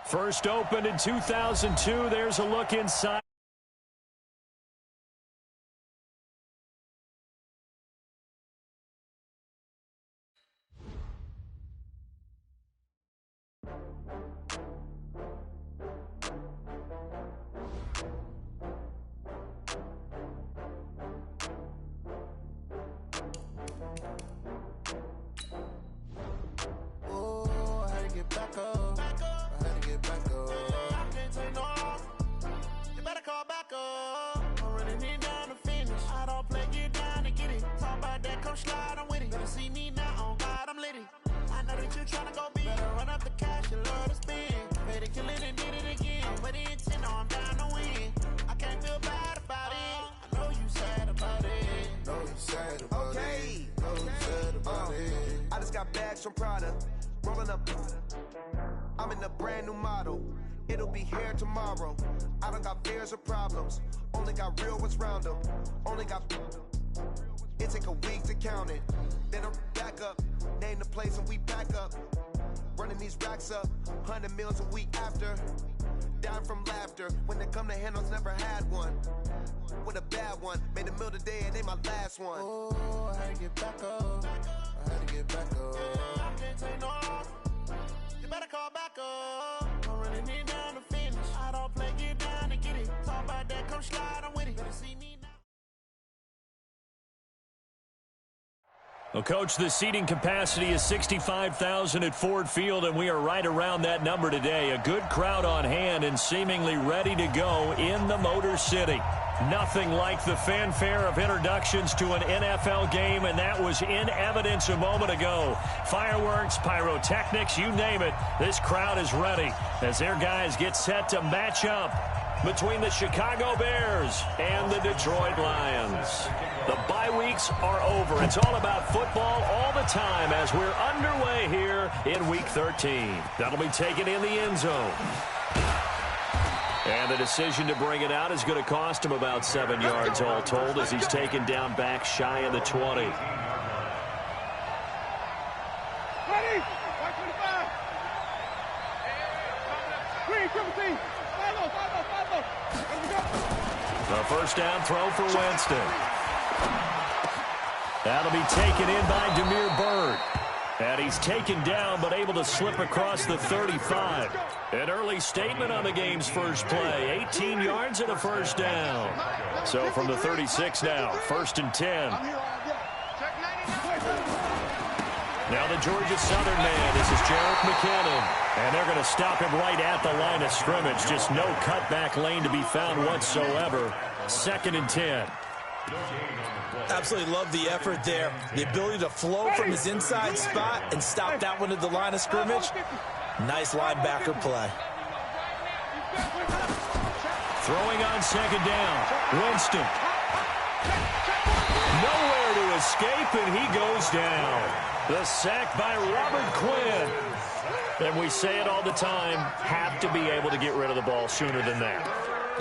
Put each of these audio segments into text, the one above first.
First opened in 2002. There's a look inside. I just got bags from Prada, rolling up. I'm in a brand new model. It'll be here tomorrow. I don't got fears or problems. Only got real ones round them. Only got. It take a week to count it. Then I'm back up. Name the place and we back up. Running these racks up. 100 meals a week after. Down from laughter. When they come to handles, never had one. With a bad one. Made a meal today and they my last one. Oh, I had to get back up. I had to get back up. I can't take no off. You better call back up. I'm running it down to finish. I don't play, get down to get it. Talk about that, come slide, I'm with it. Better see me now. Well, Coach, the seating capacity is 65,000 at Ford Field, and we are right around that number today. A good crowd on hand and seemingly ready to go in the Motor City. Nothing like the fanfare of introductions to an NFL game, and that was in evidence a moment ago. Fireworks, pyrotechnics, you name it. This crowd is ready as their guys get set to match up between the Chicago Bears and the Detroit Lions. The bye weeks are over. It's all about football all the time as we're underway here in Week 13. That'll be taken in the end zone. And the decision to bring it out is going to cost him about 7 yards all told as he's taken down back shy of the 20. Ready? 125. 317. The first down throw for Winston. That'll be taken in by Damiere Byrd. And he's taken down but able to slip across the 35. An early statement on the game's first play. 18 yards and a first down. So from the 36 now, 1st and 10. Now the Georgia Southern man. This is Jerick McKinnon. And they're going to stop him right at the line of scrimmage. Just no cutback lane to be found whatsoever. 2nd and 10. Absolutely love the effort there. The ability to flow from his inside spot and stop that one at the line of scrimmage. Nice linebacker play. Throwing on 2nd down. Winston. Nowhere to escape, and he goes down. The sack by Robert Quinn. And we say it all the time, have to be able to get rid of the ball sooner than that.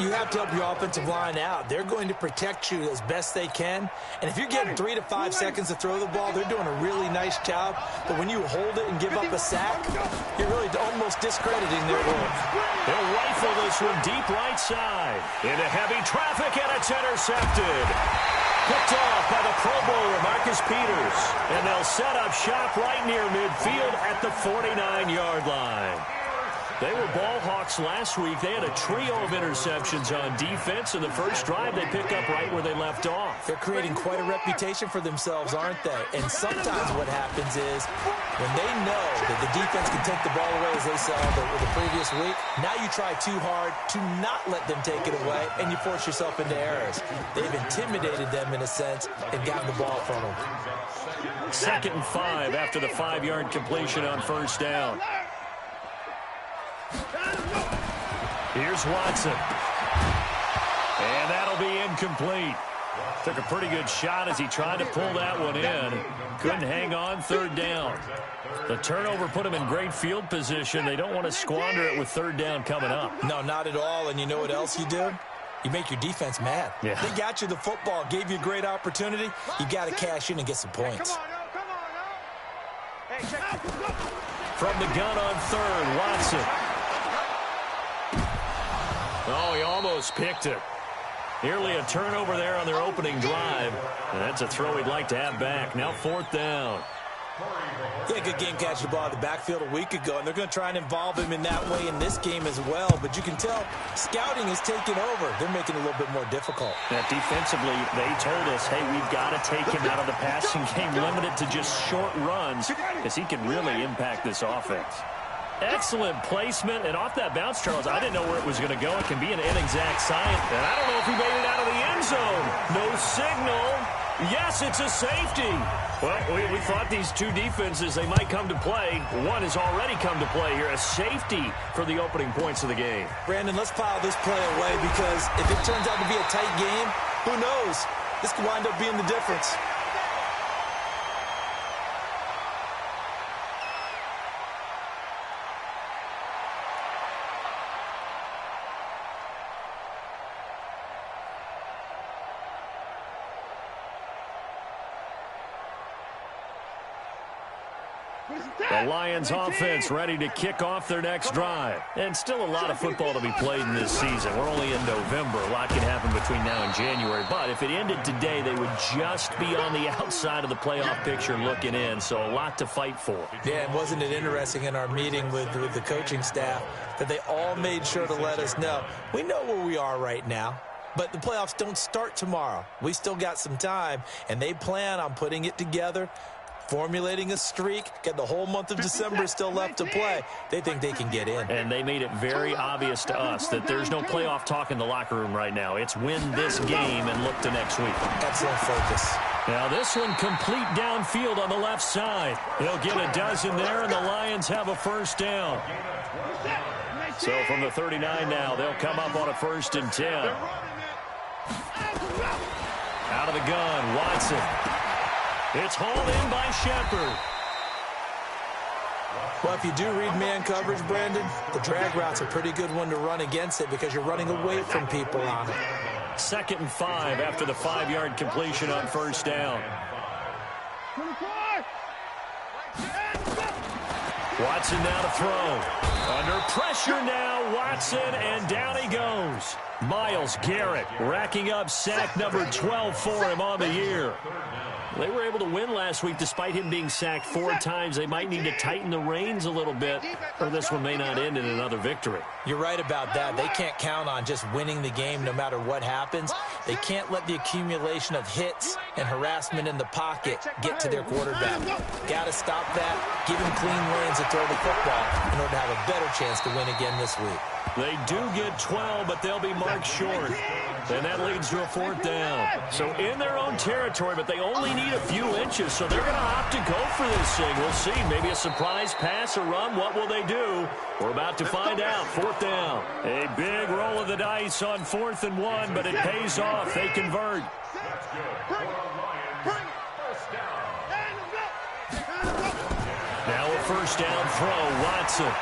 You have to help your offensive line out. They're going to protect you as best they can. And if you're getting 3 to 5 seconds to throw the ball, they're doing a really nice job. But when you hold it and give up a sack, you're really almost discrediting their work. They'll rifle this one deep right side. Into heavy traffic, and it's intercepted. Picked off by the Pro Bowler, Marcus Peters. And they'll set up shop right near midfield at the 49-yard line. They were ball hawks last week. They had a trio of interceptions on defense. In the first drive, they pick up right where they left off. They're creating quite a reputation for themselves, aren't they? And sometimes what happens is when they know that the defense can take the ball away, as they saw the previous week, now you try too hard to not let them take it away, and you force yourself into errors. They've intimidated them in a sense and gotten the ball from them. 2nd and 5 after the 5-yard completion on first down. Here's Watson. And that'll be incomplete. Took a pretty good shot as he tried to pull that one in. Couldn't hang on, 3rd down. The turnover put him in great field position. They don't want to squander it with 3rd down coming up. No, not at all. And you know what else you do? You make your defense mad. Yeah. They got you the football, gave you a great opportunity. You got to cash in and get some points. From the gun on 3rd, Watson. Oh, he almost picked it. Nearly a turnover there on their opening drive. And that's a throw he'd like to have back. Now 4th down. Yeah, good game catching the ball in the backfield a week ago, and they're going to try and involve him in that way in this game as well. But you can tell scouting is taking over. They're making it a little bit more difficult. That defensively, they told us, hey, we've got to take him out of the passing game, limit it to just short runs, because he can really impact this offense. Excellent placement, and off that bounce, Charles, I didn't know where it was going to go. It can be an inexact science, and I don't know if he made it out of the end zone. No signal. Yes, it's a safety. Well, we thought these two defenses, they might come to play. One has already come to play here, a safety for the opening points of the game. Brandon, let's file this play away, because if it turns out to be a tight game, who knows? This could wind up being the difference. The Lions offense ready to kick off their next drive. And still a lot of football to be played in this season. We're only in November. A lot can happen between now and January. But if it ended today, they would just be on the outside of the playoff picture looking in. So a lot to fight for. Yeah, and wasn't it interesting in our meeting with the coaching staff that they all made sure to let us know, we know where we are right now. But the playoffs don't start tomorrow. We still got some time, and they plan on putting it together, formulating a streak, get the whole month of December still left to play. They think they can get in. And they made it very obvious to us that there's no playoff talk in the locker room right now. It's win this game and look to next week. Excellent focus. Now this one complete downfield on the left side. He'll get a dozen there, and the Lions have a first down. So from the 39 now, they'll come up on a 1st and 10. Out of the gun, Watson. It's hauled in by Shepard. Well, if you do read man coverage, Brandon, the drag route's a pretty good one to run against it because you're running away from people on it. 2nd and 5 after the 5-yard completion on 1st down. Watson now to throw. Under pressure now, Watson, and down he goes. Myles Garrett racking up sack number 12 for him on the year. They were able to win last week despite him being sacked 4 times. They might need to tighten the reins a little bit, or this one may not end in another victory. You're right about that. They can't count on just winning the game no matter what happens. They can't let the accumulation of hits and harassment in the pocket get to their quarterback. Got to stop that, give him clean lanes to throw the football in order to have a better chance to win again this week. They do get 12, but they'll be marked short. And that leads to a 4th down. So in their own territory, but they only need a few inches, so they're going to opt to go for this thing. We'll see. Maybe a surprise pass or run. What will they do? We're about to find out. 4th down. A big roll of the dice on 4th and 1, but it pays off. They convert. Now a 1st down throw. Watson.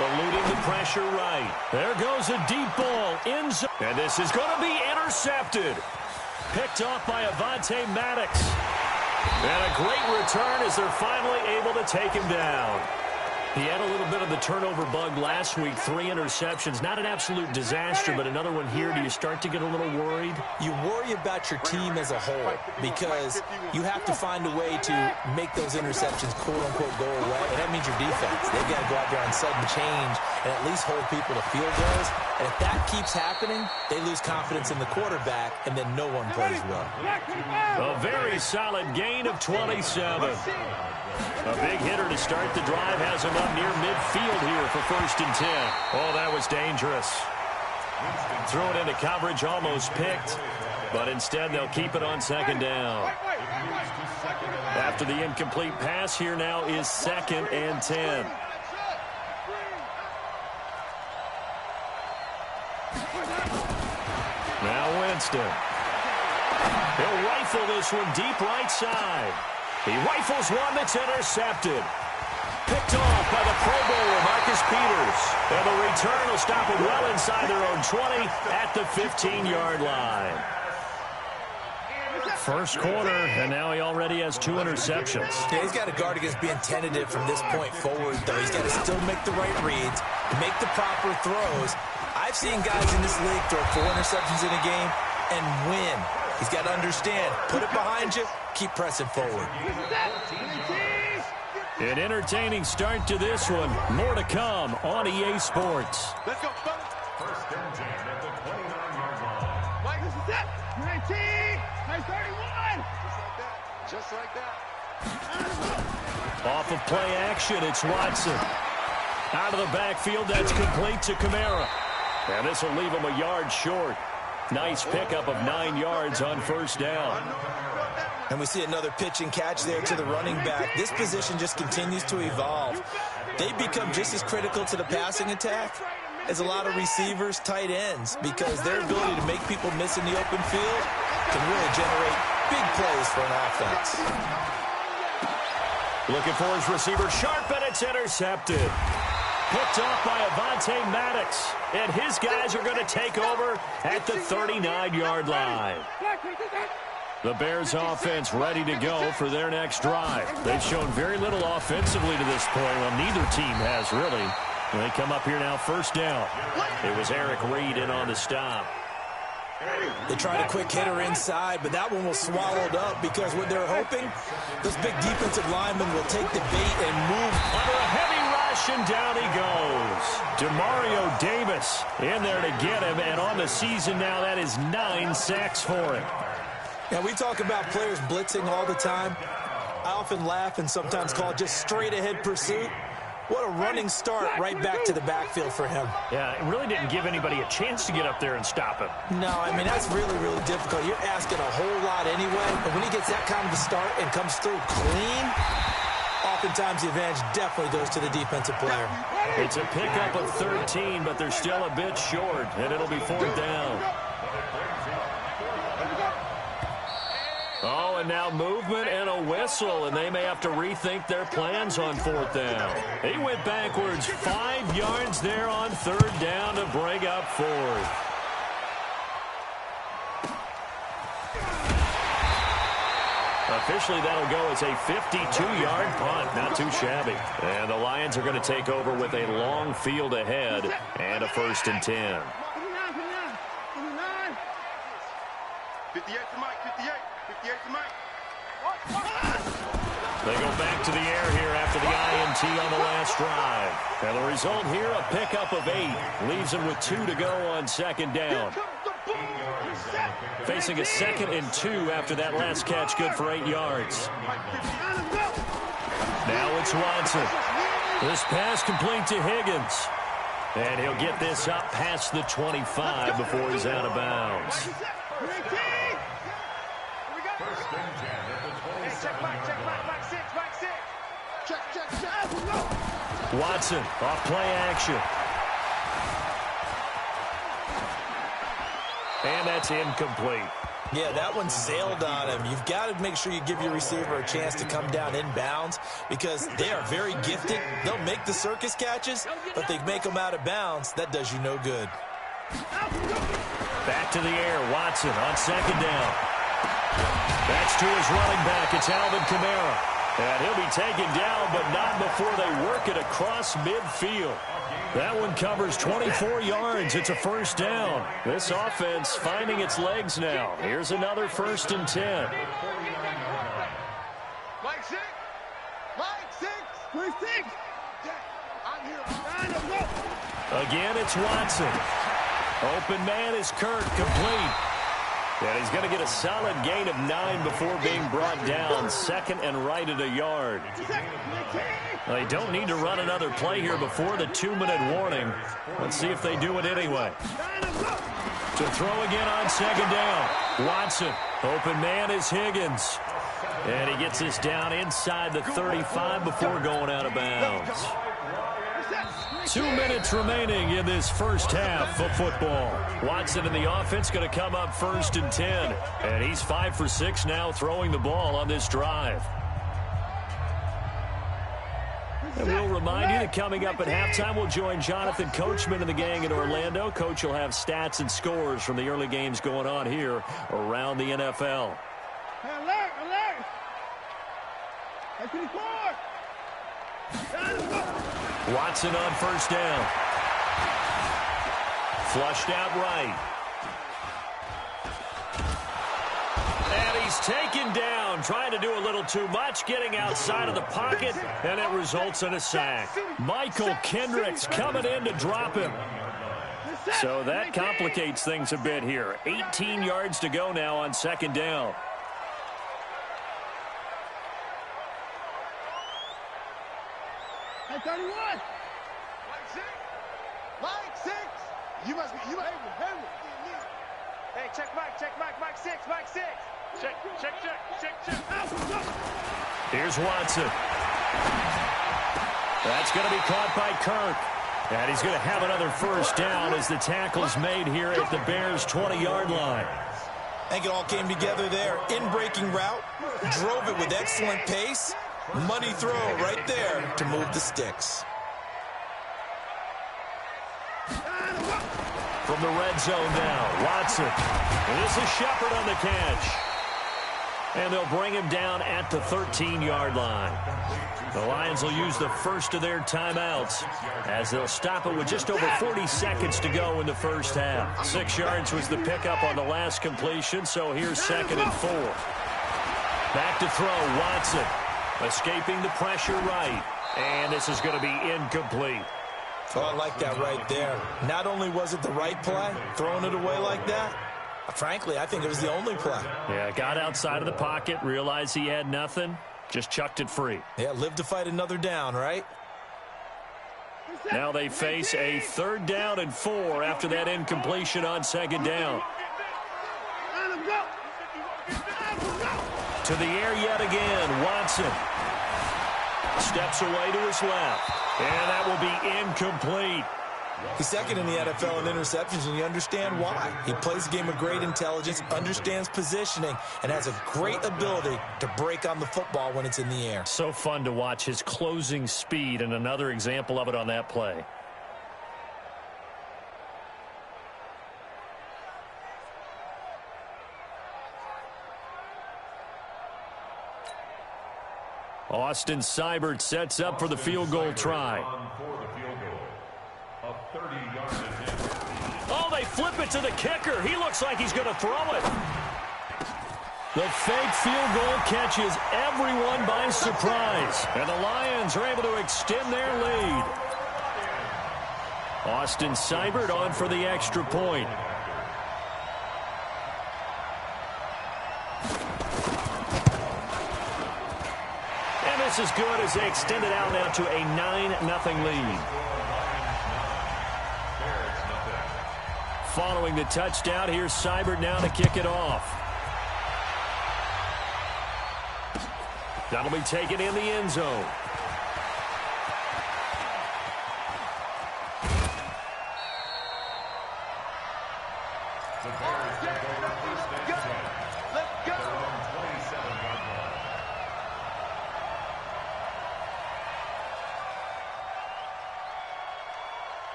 Eluding the pressure right. There goes a deep ball in zone. And this is going to be intercepted. Picked off by Avonte Maddox. And a great return as they're finally able to take him down. He had a little bit of the turnover bug last week, 3 interceptions. Not an absolute disaster, but another one here. Do you start to get a little worried? You worry about your team as a whole because you have to find a way to make those interceptions quote-unquote go away, and that means your defense. They've got to go out there on sudden change and at least hold people to field goals. And if that keeps happening, they lose confidence in the quarterback, and then no one plays well. A very solid gain of 27. A big hitter to start the drive has him up near midfield here for 1st and 10. Oh, that was dangerous. Throw it into coverage, almost picked, but instead they'll keep it on 2nd down. After the incomplete pass, here now is 2nd and 10. Now Winston. He'll rifle this one deep right side. He rifles one that's intercepted. Picked off by the Pro Bowler, Marcus Peters. And the return will stop it well inside their own 20 at the 15-yard line. First quarter, and now he already has 2 interceptions. Yeah, he's got to guard against being tentative from this point forward, though. He's got to still make the right reads, make the proper throws. I I've seen guys in this league throw 4 interceptions in a game and win. He's got to understand, put it behind you, keep pressing forward. An entertaining start to this one. More to come on EA Sports. Let's go. First and 10 at the 29-yard line. Mike, this is it. 19. 31. Just like that. Off of play action, it's Watson. Out of the backfield, that's complete to Kamara. And this will leave him a yard short. Nice pickup of 9 yards on first down. And we see another pitch and catch there to the running back. This position just continues to evolve. They become just as critical to the passing attack as a lot of receivers, tight ends, because their ability to make people miss in the open field can really generate big plays for an offense. Looking for his receiver, sharp, and it's intercepted. Picked off by Avonte Maddox, and his guys are going to take over at the 39-yard line. The Bears offense ready to go for their next drive. They've shown very little offensively to this point. Well, neither team has really. And they come up here now, first down. It was Eric Reed in on the stop. They tried a quick hitter inside, but that one was swallowed up because what they're hoping, those big defensive linemen will take the bait and move under a heavy rush, and down he goes. Demario Davis in there to get him, and on the season now, that is 9 sacks for him. Now, we talk about players blitzing all the time. I often laugh and sometimes call it just straight-ahead pursuit. What a running start right back to the backfield for him. Yeah, it really didn't give anybody a chance to get up there and stop him. No, I mean, that's really, really difficult. You're asking a whole lot anyway. But when he gets that kind of a start and comes through clean, oftentimes the advantage definitely goes to the defensive player. It's a pickup of 13, but they're still a bit short, and it'll be 4th down. Oh, and now movement and a whistle, and they may have to rethink their plans on 4th down. He went backwards 5 yards there on 3rd down to bring up 4th. Officially, that'll go as a 52-yard punt. Not too shabby. And the Lions are going to take over with a long field ahead and a 1st and 10. 58 to Mike. 58. 58 to Mike. They go back to the air here after the INT on the last drive. And the result here, a pickup of 8. Leaves them with 2 to go on 2nd down. Facing a 2nd and 2 after that last catch, good for 8 yards. Now it's Watson. This pass complete to Higgins. And he'll get this up past the 25 before he's out of bounds. Watson off play action. And that's incomplete. Yeah, that one sailed on him. You've got to make sure you give your receiver a chance to come down inbounds because they are very gifted. They'll make the circus catches, but they make them out of bounds. That does you no good. Back to the air. Watson on 2nd down. That's to his running back. It's Alvin Kamara. And he'll be taken down, but not before they work it across midfield. That one covers 24 yards. It's a 1st down. This offense finding its legs now. Here's another 1st and 10. Mike 6. Mike 6. We're 6. I'm here. Again, it's Watson. Open man is Kirk, complete. And he's going to get a solid gain of 9 before being brought down. 2nd and right at a yard. They don't need to run another play here before the 2-minute warning. Let's see if they do it anyway. To throw again on 2nd down. Watson. Open man is Higgins. And he gets this down inside the 35 before going out of bounds. 2 minutes remaining in this first half of football. Watson in the offense going to come up 1st and 10. And he's 5 for 6 now throwing the ball on this drive. And we'll remind you that coming up at halftime, we'll join Jonathan Coachman and the gang in Orlando. Coach will have stats and scores from the early games going on here around the NFL. Alert, alert. That's the court. Watson on 1st down. Flushed out right. And he's taken down, trying to do a little too much, getting outside of the pocket, and it results in a sack. Michael Kendricks coming in to drop him. So that complicates things a bit here. 18 yards to go now on second down. Hey, 31. Line six. You must be. Hey, check Mike, Mike six. Check. Here's Watson. That's going to be caught by Kirk. And he's going to have another first down as the tackle's made here at the Bears' 20-yard line. I think it all came together there. In-breaking route, drove it with excellent pace. Money throw right there to move the sticks. From the red zone now, Watson. And this is Shepard on the catch. And they'll bring him down at the 13-yard line. The Lions will use the first of their timeouts as they'll stop it with just over 40 seconds to go in the first half. 6 yards was the pickup on the last completion, so here's 2nd and 4. Back to throw, Watson. Escaping the pressure right. And this is going to be incomplete. Oh, I like that right there. Not only was it the right play, throwing it away like that, frankly, I think it was the only play. Yeah, got outside of the pocket, realized he had nothing, just chucked it free. Yeah, live to fight another down, right? Now they face a 3rd down and 4 after that incompletion on 2nd down. To the air yet again, Watson. Steps away to his left. And that will be incomplete. He's 2nd in the NFL in interceptions, and you understand why. He plays a game of great intelligence, understands positioning, and has a great ability to break on the football when it's in the air. So fun to watch his closing speed, and another example of it on that play. Austin Seibert sets up for the field goal try. Oh, they flip it to the kicker. He looks like he's going to throw it. The fake field goal catches everyone by surprise. And the Lions are able to extend their lead. Austin Seibert on for the extra point. And this is good as they extend it out now to a 9-0 lead. Following the touchdown, here's Seibert now to kick it off. That'll be taken in the end zone.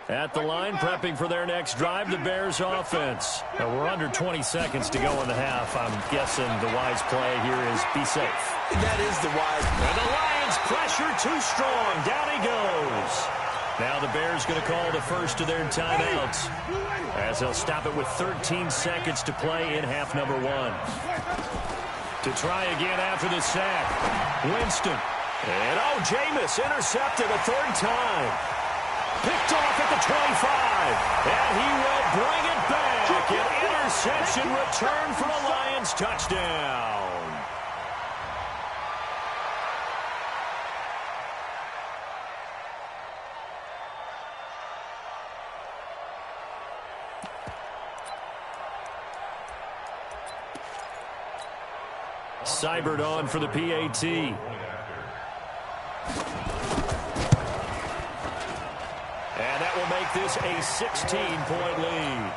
At the line, prepping for their next drive, the Bears offense. We're under 20 seconds to go in the half. I'm guessing the wise play here is be safe. That is the wise play. And the Lions pressure too strong. Down he goes. Now the Bears going to call the first of their timeouts as they'll stop it with 13 seconds to play in half number 1. To try again after the sack. Winston. And Jameis intercepted a 3rd time. Picked off at the 25, and he will bring it back. An interception return for a Lions touchdown. Seibert on for the PAT. And that will make this a 16-point lead.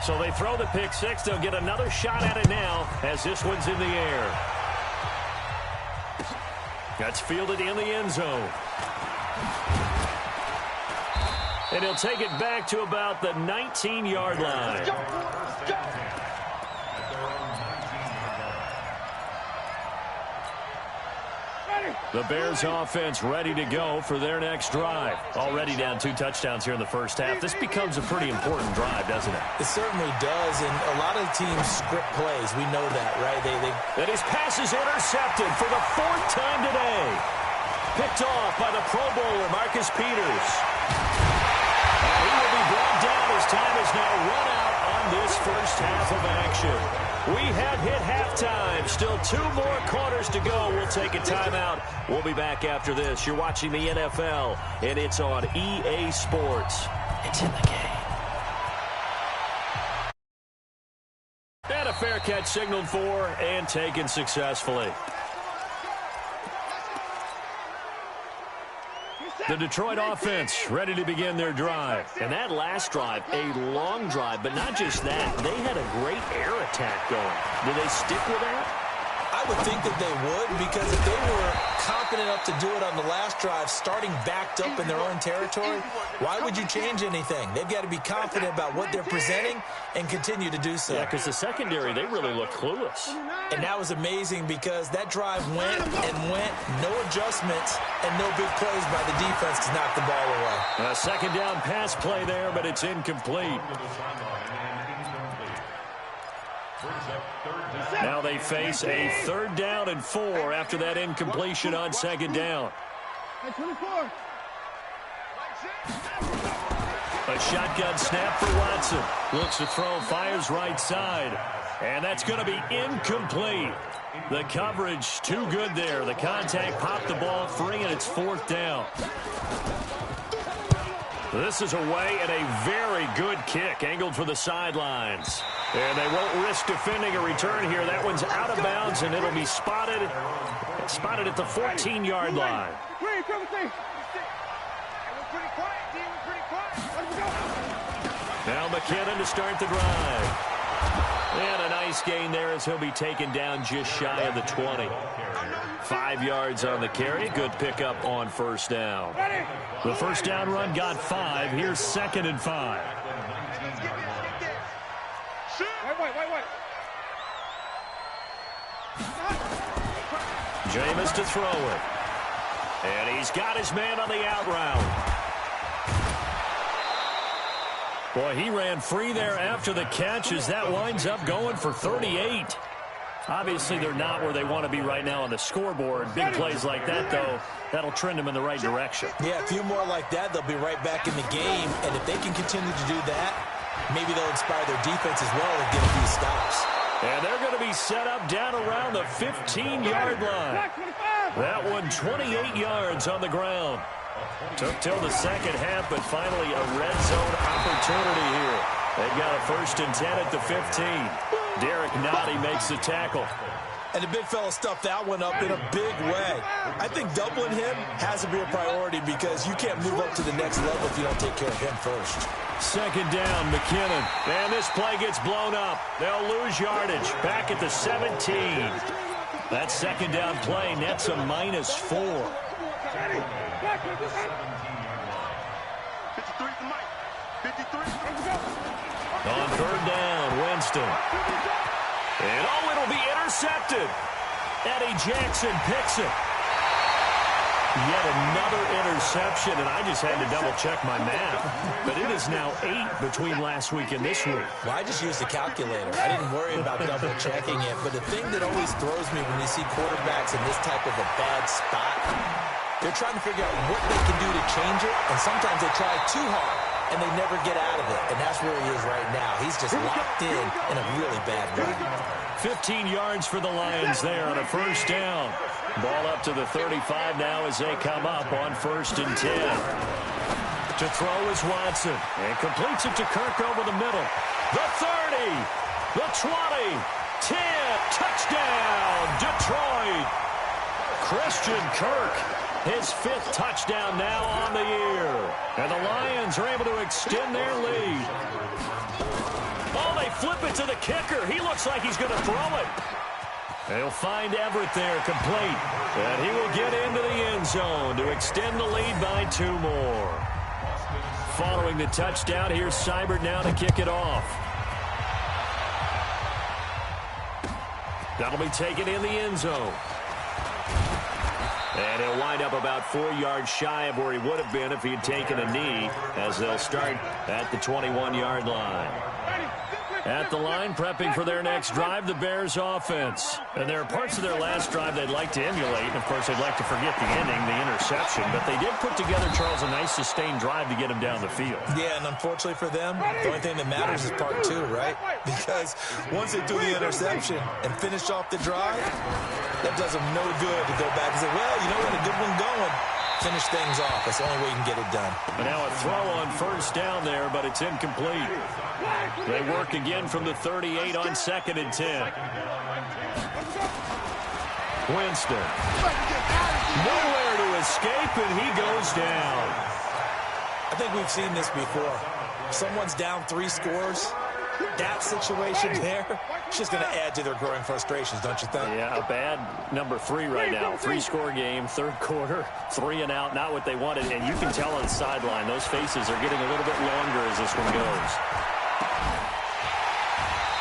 So they throw the pick six. They'll get another shot at it now as this one's in the air. That's fielded in the end zone. And he'll take it back to about the 19-yard line. The Bears offense ready to go for their next drive. Already down 2 touchdowns here in the first half. This becomes a pretty important drive, doesn't it? It certainly does, and a lot of teams script plays. We know that, right? And his pass is intercepted for the 4th time today. Picked off by the Pro Bowler, Marcus Peters. And he will be brought down as time is now run out on this first half of action. We have hit halftime. Still 2 more quarters to go. We'll take a timeout. We'll be back after this. You're watching the NFL, and it's on EA Sports. It's in the game. And a fair catch signaled for and taken successfully. The Detroit offense ready to begin their drive. And that last drive, a long drive, but not just that. They had a great air attack going. Do they stick with that? I would think that they would, because if they were confident enough to do it on the last drive, starting backed up in their own territory, why would you change anything? They've got to be confident about what they're presenting and continue to do so. Yeah, because the secondary, they really look clueless. And that was amazing because that drive went and went, no adjustments, and no big plays by the defense to knock the ball away. A second down pass play there, but it's incomplete. Now they face a 3rd down and 4 after that incompletion on 2nd down. A shotgun snap for Watson. Looks to throw, fires right side. And that's going to be incomplete. The coverage too good there. The contact popped the ball free, and it's 4th down. This is away and a very good kick, angled for the sidelines. And they won't risk defending a return here. That one's out of bounds, and it'll be spotted at the 14-yard line. Now McKinnon to start the drive. And a nice gain there as he'll be taken down just shy of the 20. 5 yards on the carry. Good pickup on 1st down. The 1st down run got 5. Here's 2nd and 5. Jameis to throw it. And he's got his man on the out route. Boy, he ran free there after the catch as that winds up going for 38. Obviously, they're not where they want to be right now on the scoreboard. Big plays like that, though, that'll trend them in the right direction. Yeah, a few more like that, they'll be right back in the game. And if they can continue to do that, maybe they'll inspire their defense as well and get a few stops. And they're going to be set up down around the 15-yard line. That one 28 yards on the ground. Took till the 2nd half, but finally a red zone opportunity here. They've got a 1st and 10 at the 15. Derek Nottie makes the tackle. And the big fella stuffed that one up in a big way. I think doubling him has to be a priority because you can't move up to the next level if you don't take care of him first. 2nd down, McKinnon. And this play gets blown up. They'll lose yardage. Back at the 17. That 2nd down play nets a -4. On 3rd down, Winston. And it'll be intercepted. Eddie Jackson picks it. Yet another interception, and I just had to double-check my math. But it is now 8 between last week and this week. Well, I just used the calculator. I didn't worry about double-checking it. But the thing that always throws me when you see quarterbacks in this type of a bad spot, they're trying to figure out what they can do to change it, and sometimes they try too hard, and they never get out of it. And that's where he is right now. He's just locked in a really bad run. 15 yards for the Lions there on a 1st down. Ball up to the 35 now as they come up on 1st and 10. To throw is Watson. And completes it to Kirk over the middle. The 30. The 20. 10. Touchdown, Detroit. Christian Kirk. His 5th touchdown now on the year. And the Lions are able to extend their lead. Oh, they flip it to the kicker. He looks like he's going to throw it. They'll find Everett there, complete. And he will get into the end zone to extend the lead by 2 more. following the touchdown. Here's Seibert now to kick it off. That'll be taken in the end zone. And he'll wind up about 4 yards shy of where he would have been if he had taken a knee, as they'll start at the 21-yard line. At the line, prepping for their next drive, the Bears offense. And there are parts of their last drive they'd like to emulate. And, of course, they'd like to forget the ending, the interception. But they did put together, Charles, a nice sustained drive to get him down the field. Yeah, and unfortunately for them, the only thing that matters is part 2, right? Because once they threw the interception and finished off the drive, that does them no good to go back and say, well, you know, we had a good one going. Finish things off. That's the only way you can get it done. And now a throw on first down there, but it's incomplete. They work again from the 38 on 2nd and 10. Winston. Nowhere to escape, and he goes down. I think we've seen this before. Someone's down 3 scores. That situation there, it's just going to add to their growing frustrations, don't you think? Yeah, a bad number 3 right now. 3-score game, 3rd quarter, 3 and out, not what they wanted. And you can tell on the sideline, those faces are getting a little bit longer as this one goes.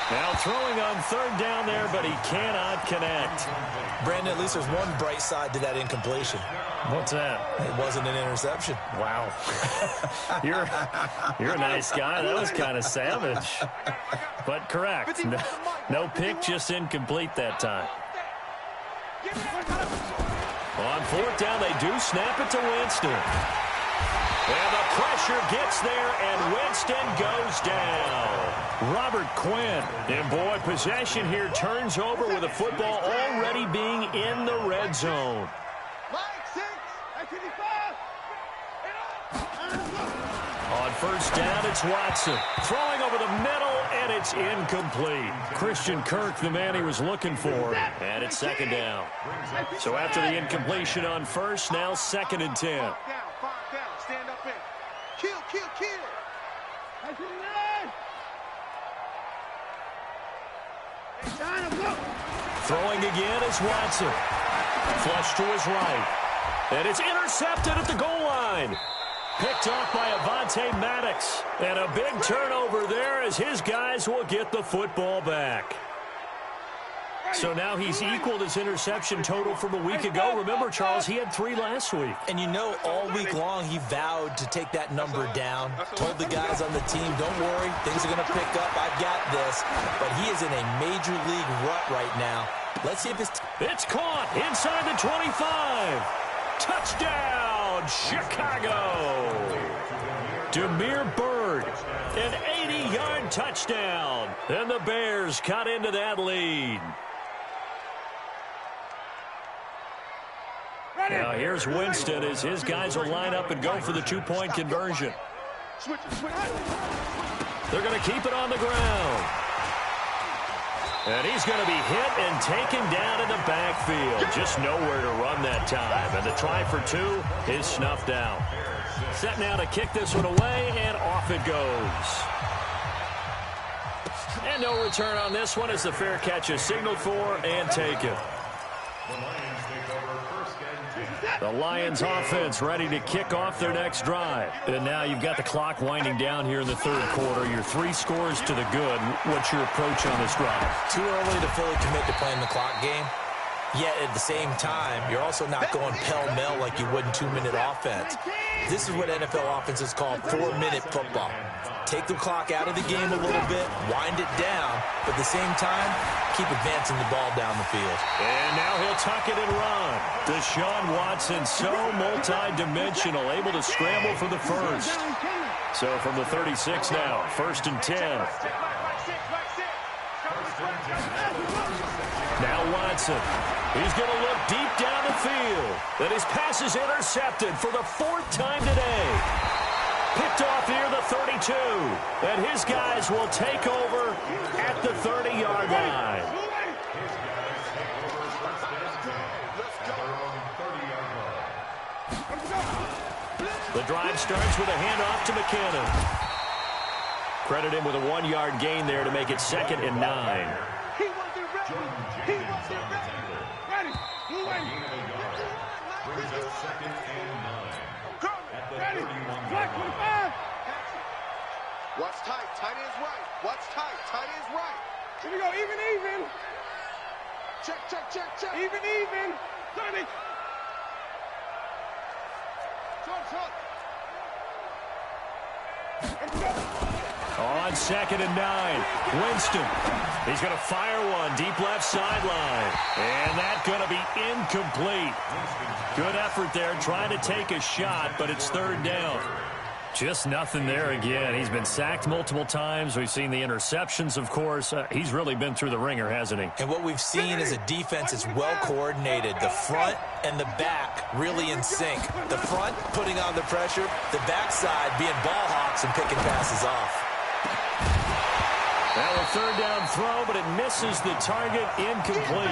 Now throwing on 3rd down there, but he cannot connect. Brandon, at least there's one bright side to that incompletion. What's that? It wasn't an interception. Wow. You're a nice guy. That was kind of savage. But correct. No pick, just incomplete that time. On 4th down, they do snap it to Winston. And the pressure gets there, and Winston goes down. Robert Quinn. And, boy, possession here turns over with the football already being in the red zone. On 1st down, it's Watson. Throwing over the middle, and it's incomplete. Christian Kirk, the man he was looking for. And it's 2nd down. So after the incompletion on 1st, now 2nd and 10. Stand up in. Kill. Throwing again is Watson. Flush to his right. And it's intercepted at the goal line. Picked off by Avonte Maddox. And a big turnover there as his guys will get the football back. So now he's equaled his interception total from a week ago. Remember, Charles, he had 3 last week. And you know, all week long he vowed to take that number down. Told the guys on the team, don't worry, things are going to pick up. I've got this. But he is in a major league rut right now. Let's see if it's caught inside the 25. Touchdown, Chicago. Damiere Byrd, an 80-yard touchdown. And the Bears cut into that lead. Now here's Winston as his guys will line up and go for the 2-point conversion. They're going to keep it on the ground. And he's going to be hit and taken down in the backfield. Just nowhere to run that time. And the try for 2 is snuffed out. Set now to kick this one away, and off it goes. And no return on this one as the fair catch is signaled for and taken. The Lions offense ready to kick off their next drive. And now you've got the clock winding down here in the 3rd quarter. Your 3 scores to the good. What's your approach on this drive? Too early to fully commit to playing the clock game. Yet at the same time, you're also not going pell-mell like you would in 2-minute offense. This is what NFL offenses call 4-minute football. Take the clock out of the game a little bit, wind it down, but at the same time, keep advancing the ball down the field. And now he'll tuck it and run. Deshaun Watson, so multi-dimensional, able to scramble for the first. So from the 36 now, 1st and 10. Now Watson. He's going to look deep down the field. And his pass is intercepted for the 4th time today. Picked off near the 32. And his guys will take over at the 30-yard line. The drive starts with a handoff to McKinnon. Credit him with a 1-yard gain there to make it 2nd and 9. What's tight? Tight is right. What's tight? Tight is right. Here we go. Even. Check. Even. 30. Short. On 2nd and 9, Winston. He's going to fire one deep left sideline. And that's going to be incomplete. Good effort there trying to take a shot, but it's 3rd down. Just nothing there again. He's been sacked multiple times. We've seen the interceptions, of course. He's really been through the ringer, hasn't he? And what we've seen is a defense that's well coordinated. The front and the back really in sync. The front putting on the pressure, the backside being ball hawks and picking passes off. Now a 3rd down throw, but it misses the target. Incomplete.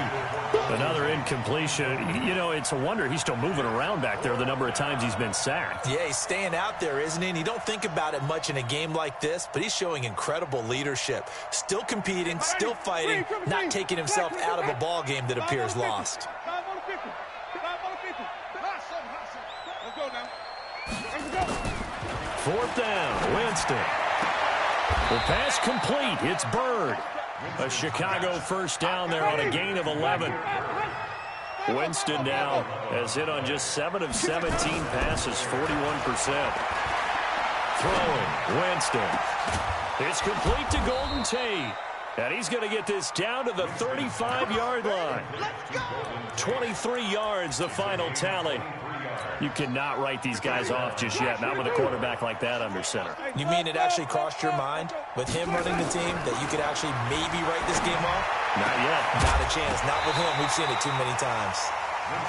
Another incompletion. You know, it's a wonder he's still moving around back there the number of times he's been sacked. Yeah, he's staying out there, isn't he? And you don't think about it much in a game like this, but he's showing incredible leadership. Still competing, still fighting, not taking himself out of a ball game that appears lost. 5 on the 50. 5 on the 50. Let's go now. 4th down, Winston. The pass complete. It's Bird. A Chicago 1st down there on a gain of 11. Winston now has hit on just 7 of 17 passes, 41%. Throwing, Winston. It's complete to Golden Tate. And he's going to get this down to the 35-yard line. 23 yards, the final tally. You cannot write these guys off just yet, not with a quarterback like that under center. You mean it actually crossed your mind with him running the team that you could actually maybe write this game off? Not yet. Not a chance. Not with him. We've seen it too many times.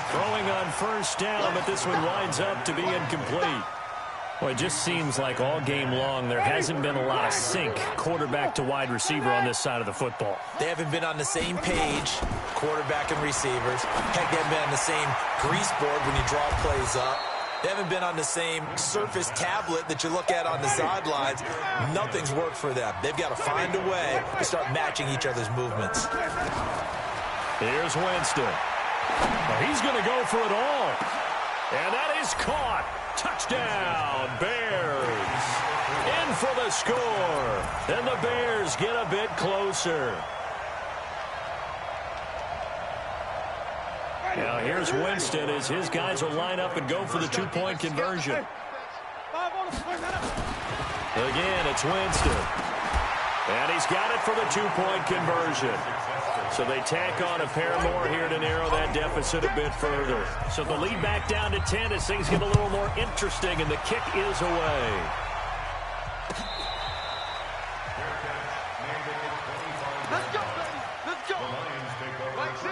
Throwing on 1st down, but this one winds up to be incomplete. Well, it just seems like all game long there hasn't been a lot of sync quarterback to wide receiver on this side of the football. They haven't been on the same page, quarterback and receivers. Heck, they haven't been on the same grease board when you draw plays up. They haven't been on the same surface tablet that you look at on the sidelines. Nothing's worked for them. They've got to find a way to start matching each other's movements. Here's Winston. Well, he's going to go for it all. And that is caught. Touchdown, Bears. In for the score. And the Bears get a bit closer. Now here's Winston as his guys will line up and go for the 2-point conversion. Again, it's Winston. And he's got it for the 2-point conversion. So they tack on a pair more here to narrow that deficit a bit further. So the lead back down to 10 as things get a little more interesting, and the kick is away.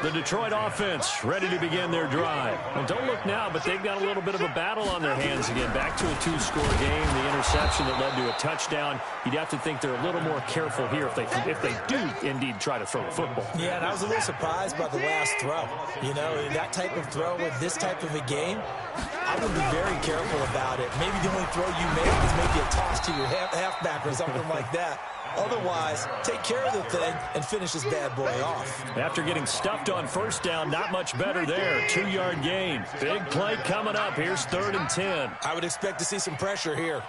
The Detroit offense ready to begin their drive. Well, don't look now, but they've got a little bit of a battle on their hands again. Back to a 2-score game. The interception that led to a touchdown. You'd have to think they're a little more careful here if they do indeed try to throw the football. Yeah, and I was a little surprised by the last throw. You know, that type of throw with this type of a game, I would be very careful about it. Maybe the only throw you make is maybe a toss to your halfback or something like that. Otherwise, take care of the thing and finish this bad boy off. After getting stuffed on 1st down, not much better there. 2-yard gain. Big play coming up. Here's 3rd and 10. I would expect to see some pressure here.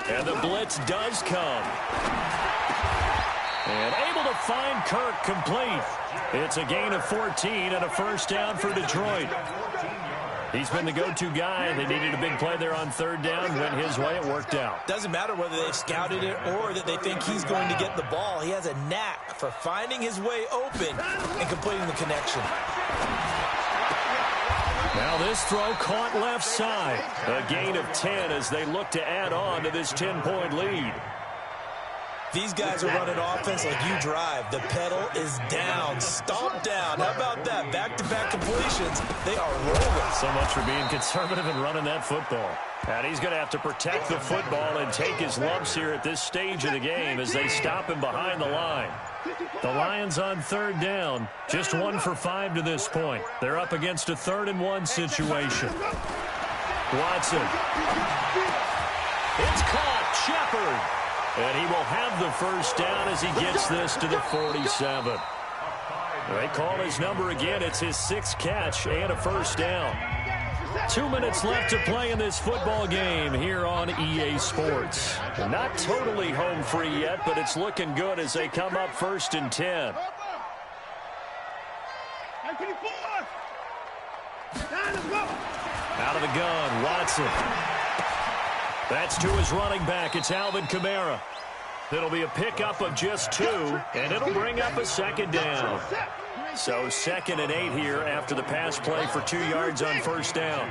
And the blitz does come. And able to find Kirk complete. It's a gain of 14 and a 1st down for Detroit. He's been the go-to guy. They needed a big play there on 3rd down. Went his way. It worked out. Doesn't matter whether they've scouted it or that they think he's going to get the ball. He has a knack for finding his way open and completing the connection. Now this throw caught left side. A gain of 10 as they look to add on to this 10-point lead. These guys are running offense like you drive. The pedal is down, stomp down. How about that? Back-to-back completions. They are rolling. So much for being conservative and running that football. And he's going to have to protect the football and take his lumps here at this stage of the game as they stop him behind the line. The Lions on 3rd down, just 1 for 5 to this point. They're up against a 3rd and 1 situation. Watson. It's caught. Shepard. And he will have the 1st down as he gets this to the 47. They call his number again. It's his 6th catch and a 1st down. 2 minutes left to play in this football game here on EA Sports. Not totally home free yet, but it's looking good as they come up 1st and 10. Out of the gun, Watson. That's to his running back. It's Alvin Kamara. It'll be a pickup of just 2, and it'll bring up a 2nd down. So 2nd and 8 here after the pass play for 2 yards on 1st down.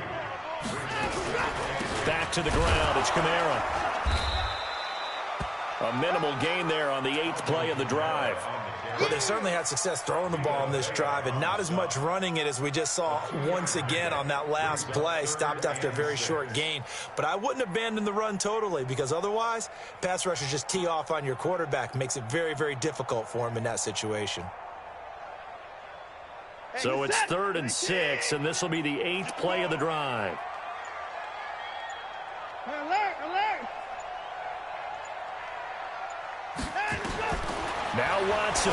Back to the ground. It's Kamara. A minimal gain there on the 8th play of the drive. Well, they certainly had success throwing the ball in this drive and not as much running it as we just saw once again on that last play. Stopped after a very short gain. But I wouldn't abandon the run totally because otherwise, pass rushers just tee off on your quarterback. Makes it very, very difficult for him in that situation. So it's 3rd and 6, and this will be the 8th play of the drive. Now Watson.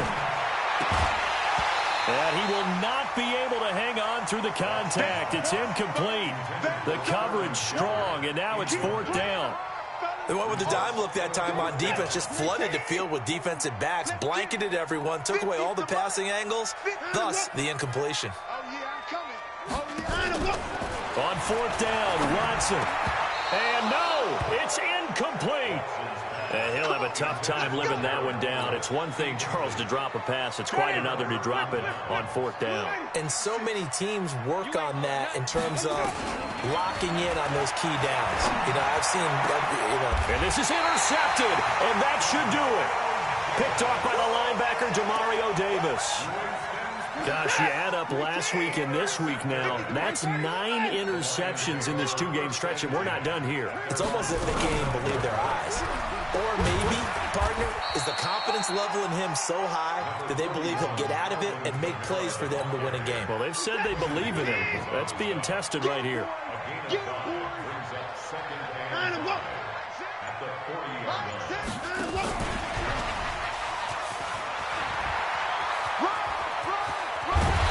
And he will not be able to hang on through the contact. It's incomplete. The coverage strong, and now it's 4th down. They went with the dime look that time on defense, just flooded the field with defensive backs, blanketed everyone, took away all the passing angles, thus the incompletion. On 4th down, Watson. And no, it's incomplete. And he'll have a tough time living that one down. It's one thing, Charles, to drop a pass. It's quite another to drop it on 4th down. And so many teams work on that in terms of locking in on those key downs. You know, I've seen, And this is intercepted, and that should do it. Picked off by the linebacker, Demario Davis. Gosh, you add up last week and this week now, that's 9 interceptions in this 2-game stretch, and we're not done here. It's almost as if the game believe their eyes. Or maybe, partner, is the confidence level in him so high that they believe he'll get out of it and make plays for them to win a game. Well, they've said they believe in him. That's being tested right here.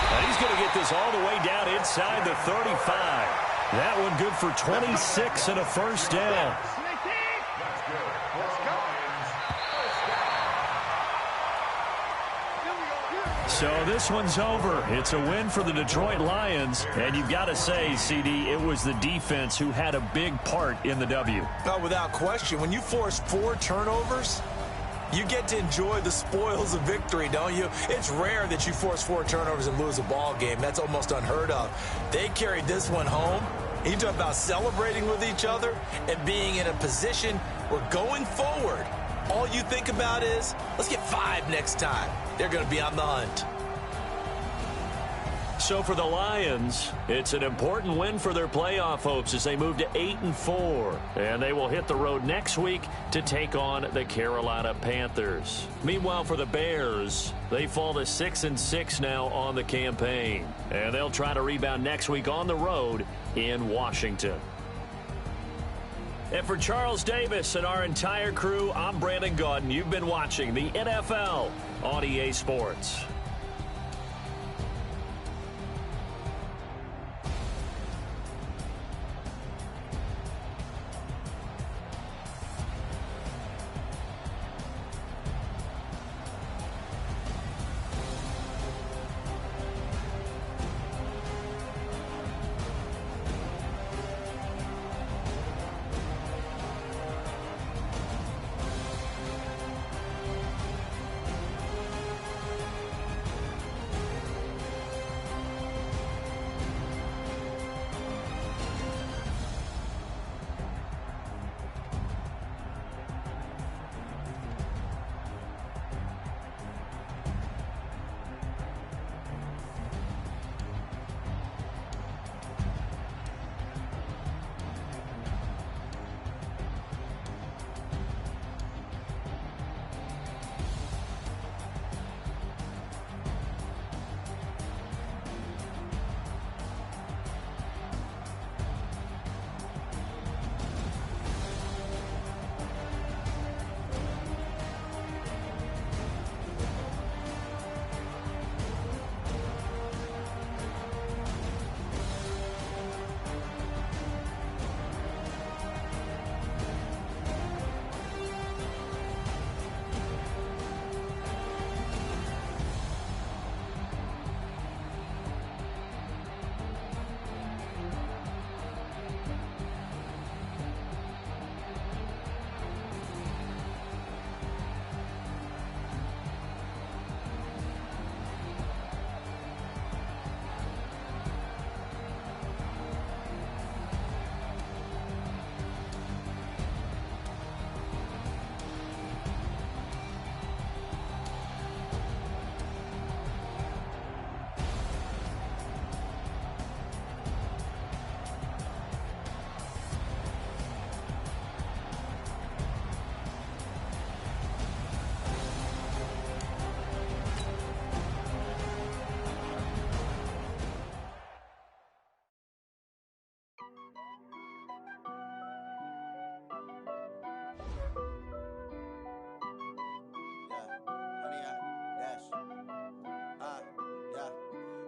And he's going to get this all the way down inside the 35. That one good for 26 and a 1st down. So this one's over. It's a win for the Detroit Lions. And you've got to say, CD, it was the defense who had a big part in the W. No, without question. When you force 4 turnovers, you get to enjoy the spoils of victory, don't you? It's rare that you force 4 turnovers and lose a ball game. That's almost unheard of. They carried this one home. You talk about celebrating with each other and being in a position where going forward, all you think about is, let's get 5 next time. They're going to be on the hunt. So for the Lions, it's an important win for their playoff hopes as they move to 8-4. And they will hit the road next week to take on the Carolina Panthers. Meanwhile, for the Bears, they fall to 6-6 now on the campaign. And they'll try to rebound next week on the road in Washington. And for Charles Davis and our entire crew, I'm Brandon Gaudin. You've been watching the NFL on EA Sports.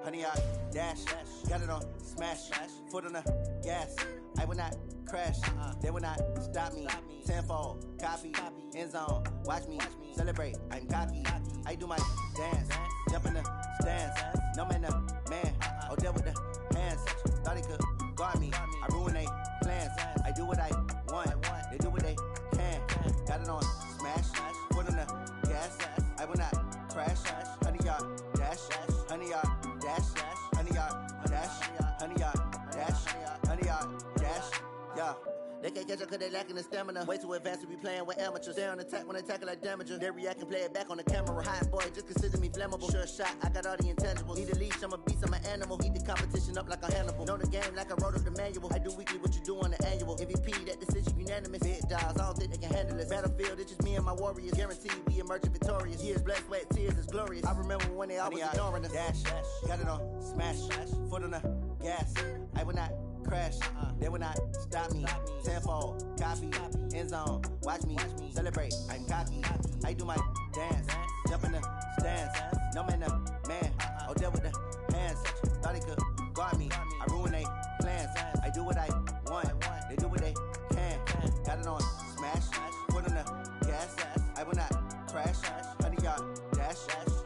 100-yard dash. Got it on smash. Foot on the gas. I will not crash. They will not stop me. Tenfold, copy, end zone. Watch me celebrate. I'm cocky. I do my dance. Jump in the stands. No man, the man. Oh, deal with the hands. Thought he could guard me. I ruin they plans. I do what I want. They do what they can. Got it on smash. Foot on the gas. I will not crash. 100-yard dash. 100-yard dash. 100-yard dash. 100-yard dash. 100-yard dash. Yeah. They can't catch up cause they lacking the stamina. Way too advanced to be playing with amateurs. They on attack when they tackle like damager. They react and play it back on the camera. Hot boy, just consider me flammable. Sure shot, I got all the intangibles. Need a leash, I'm a beast, I'm an animal. Heat the competition up like a Hannibal. Know the game like I wrote up the manual. I do weekly what you do on the annual. MVP, that decision unanimous. Big dogs, I don't think they can handle it. Battlefield, it's just me and my warriors. Guaranteed we emerging victorious. Years, blood, sweat, tears, it's glorious. I remember when they always ignoring us. Dash, got it on smash. Foot on the gas. I will not crash. They will not stop me. Tenfold, copy, end zone. Watch me celebrate. I'm cocky. I do my dance. Jump in the stands. No man, the man. Oh, deal with the hands. Thought he could guard me. I ruin they plans. I do what I want. They do what they can. Got it on smash. Foot on the gas. I will not crash. 100-yard dash.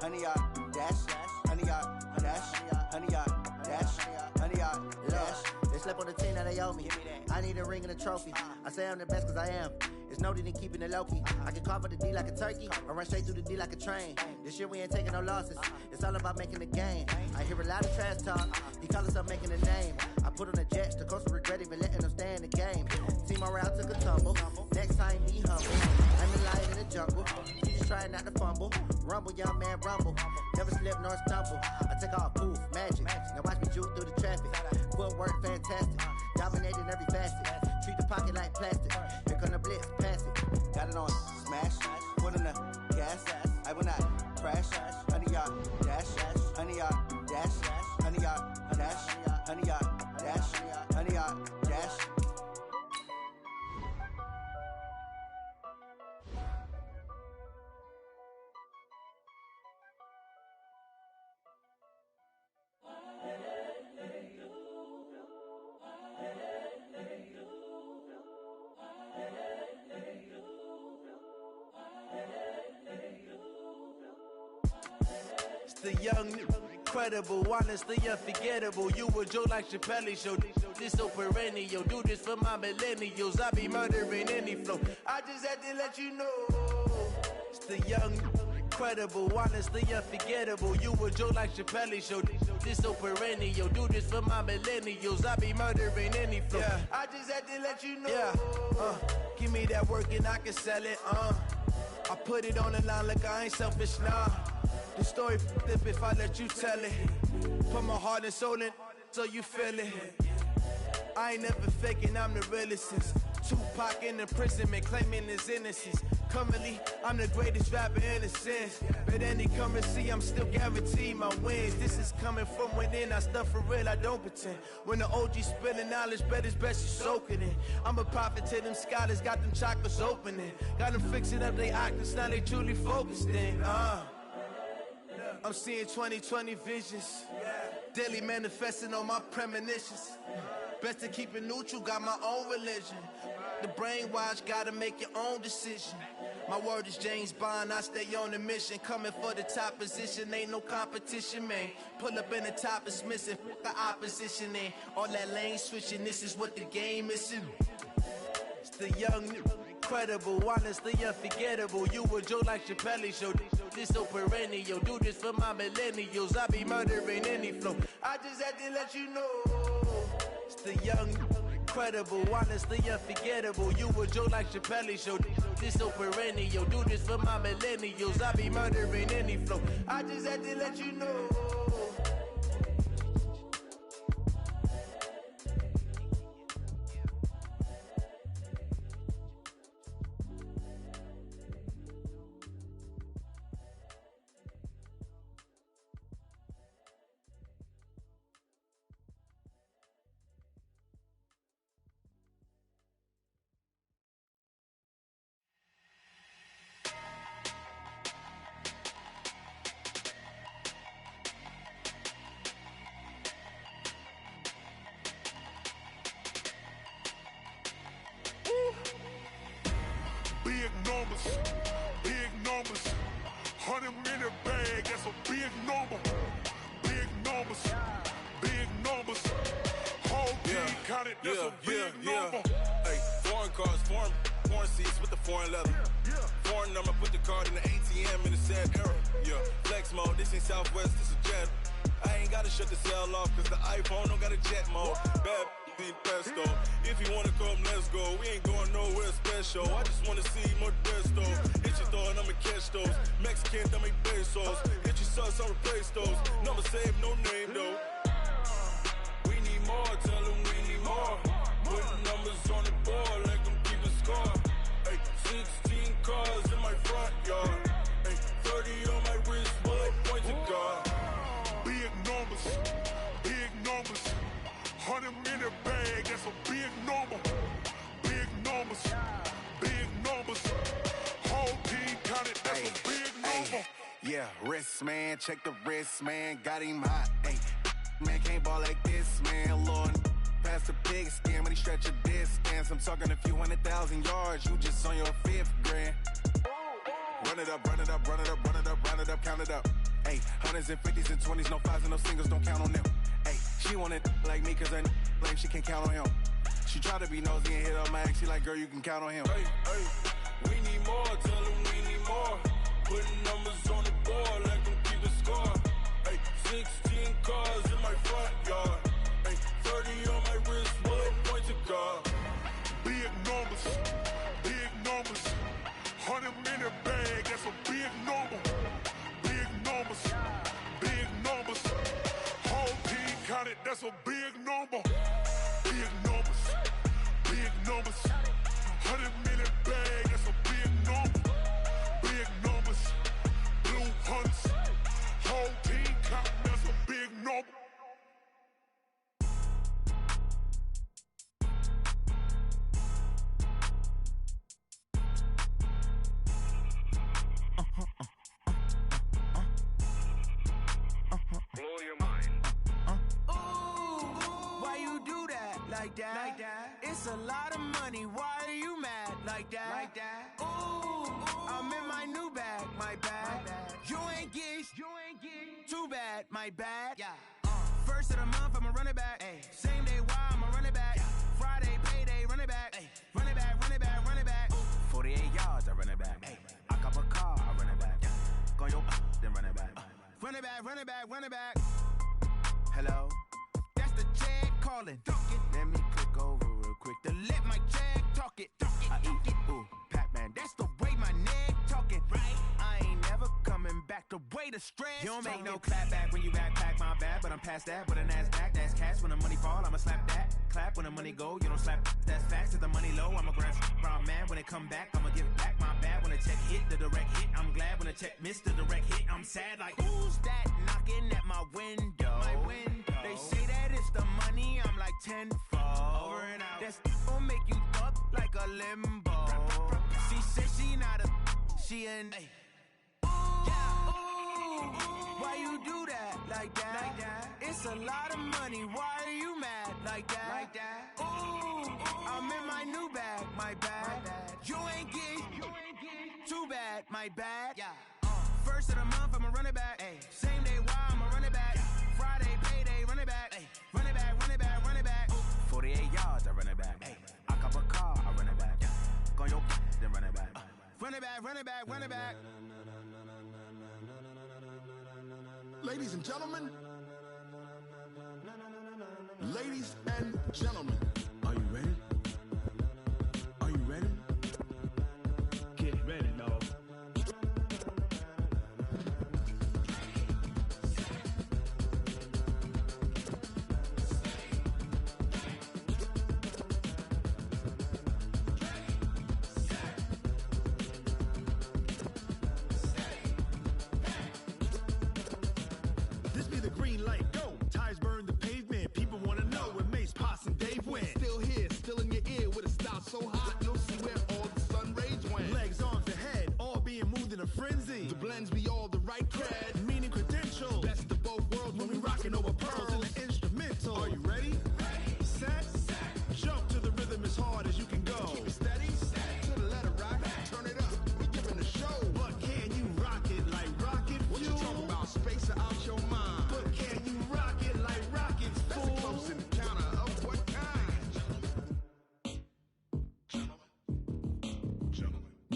100-yard dash. 100-yard dash. 100-yard dash. 100-yard dash. They slept on the team that they owe me. I need a ring and a trophy. I say I'm the best cause I am. It's no need in keeping it low-key. I can carve up the D like a turkey or run straight through the D like a train. This year we ain't taking no losses. It's all about making the game. I hear a lot of trash talk. He call us up making a name. I put on the Jets. The coach will regret even letting them stay in the game. Team around took a tumble. Next time be humble. I'm the lion in the jungle. You just trying not to fumble. Rumble, young man, rumble. Never slip nor stumble. I take off poof, magic. Now watch me juke through the traffic. Footwork fantastic. Dominating every facet. Treat the pocket like plastic. Here come the blitz, pass it. Got it on smash. Foot on the gas. I will not crash. 100-yard dash. 100-yard dash. 100-yard dash. 100-yard dash. 100-yard dash. The young, incredible, honestly unforgettable. You a Joe like Chappelle show. This so perennial. Do this for my millennials. I be murdering any flow. I just had to let you know. It's the young, incredible, honestly unforgettable. You a Joe like Chappelle show. This so perennial. Do this for my millennials. I be murdering any flow. Yeah. I just had to let you know. Yeah. Give me that work and I can sell it. I put it on the line like I ain't selfish, nah. The story f***ed if I let you tell it. Put my heart and soul in so you feel it. I ain't never faking, I'm the realest since Tupac in imprisonment, claiming his innocence. Currently, I'm the greatest rapper in a sense. But any currency, I'm still guaranteed my wins. This is coming from within, I stuff for real, I don't pretend. When the OG spilling knowledge, bet it's best you soaking it. I'm a prophet to them scholars, got them chakras opening. Got them fixing up they octaves, now they truly focused in. I'm seeing 2020 visions. Daily manifesting on my premonitions. Best to keep it neutral, got my own religion. The brainwash, gotta make your own decision. My word is James Bond, I stay on a mission. Coming for the top position, ain't no competition, man. Pull up in the top, it's missing, the opposition in. All that lane switching, this is what the game is. It's the young, incredible, honestly unforgettable. You a Joe like Chappelle show. This so perennial. Do this for my millennials. I be murdering any flow. I just had to let you know. It's the young, incredible, honestly unforgettable. You a Joe like Chappelle show. This so perennial. Do this for my millennials. I be murdering any flow. I just had to let you know. Big numbers, big numbers. 100-minute bag, that's a big number. Big numbers, big numbers. Whole team counted, that's a big number. Hey, foreign cars, foreign seats with the foreign leather. Foreign number, put the card in the ATM in the sad era. Yeah, flex mode, this ain't Southwest, this is Jet. I ain't gotta shut the cell off, cause the iPhone don't got a jet mode. Bad need pesto. If you wanna come, let's go. We ain't going nowhere special. I just wanna see more desto. Hit your thought, I'ma catch those. Mexican, I'ma make pesos. Hit your sus, I'll replace those. Number saved, no name though. We need more, tell them we need more. Putting numbers on the board, like them keep the score. Hey, 16 cars in my front yard. Hey, 30 on my wrist, bullet point to God. Big numbers, big numbers. 100-minute bag, that's a big number. Big numbers, big numbers. Whole team counted, that's a big number. Yeah, wrist man, check the wrist man, got him hot. Ay, man can't ball like this, man. Lord, past the pig skin, when he stretch a distance. I'm talking a few 100,000 yards, you just on your 5th grand. Run it up, run it up, run it up, run it up, run it up, count it up. Ay, 100s and 50s and 20s, no 5s and no singles, don't count on them. Ay, she want it like me, cause her lame, she can't count on him. She try to be nosy and hit up my ex, she like, girl, you can count on him. Hey, hey, we need more, tell them we need more. Putting numbers on the board, like them keep the score. Hey, 16 cars in my front yard. Hey, 30 on my wrist, bullet point to God. Big numbers, big numbers. 100-minute bag, that's a big number. Big numbers, big numbers. Whole team counted, that's a big number. Big numbers, big numbers. 100-minute bag, that's a big number. Big numbers, blue hunts. Whole team counting, that's a big number. Blow your mind. Why you do that? Like that? Like that? It's a lot of money. Why are you mad? Like that? Like that? Ooh, I'm in my new bag. My bad. You ain't geeks. Too bad. My bad. Yeah. First of the month, I'ma run it back. Ay. Same day, why I'ma run it back. Yeah. Friday, payday, run it back. Ay. Run it back, run it back, run it back. Ooh. 48 yards, I run it back. Ay. I cop a car, I run it back. Yeah. Go your then run it back. Run it back, run it back, run it back. Hello? That's the check calling. Let me click over real quick to let my check talk it. I eat it, ooh, Pac-Man. That's the way my neck talking. Right? I ain't never coming back the way the stress. You don't make no clap back when you backpack, my bad. But I'm past that with a NASDAQ. That's cash when the money fall. I'ma slap that. Clap when the money go. You don't slap. That's fast. If the money low, I'ma grab brown man. When it come back, I'ma give back my bad. When the check hit, the direct hit. I'm glad when the check missed the direct hit. I'm sad like, who's that knocking at my window? My window. They say that it's the money. I'm like tenfold. Over and out. That's gon' make you up like a limbo. She said she not a, she an. Why you do that? Like that? Like that? It's a lot of money. Why are you mad? Like that? Like that? Ooh, I'm in my new bag. My bad. You ain't geek. Too bad. My bad. Yeah. First of the month, I'ma run it back. Ay. Same day, why I'ma run it back. Yeah. Friday, payday, run it back. Ay. Run it back, run it back, run it back. Ooh. 48 yards, I run it back. Ay. I cop a car, I run it back. Yeah. Go your then run it back. Run it back, run it back, run it back. Ladies and gentlemen, ladies and gentlemen, are you ready? Are you ready? Get ready, dog. This be the green light, go. Tires burn the pavement. People wanna know where Mace, Poss, and Dave went. Still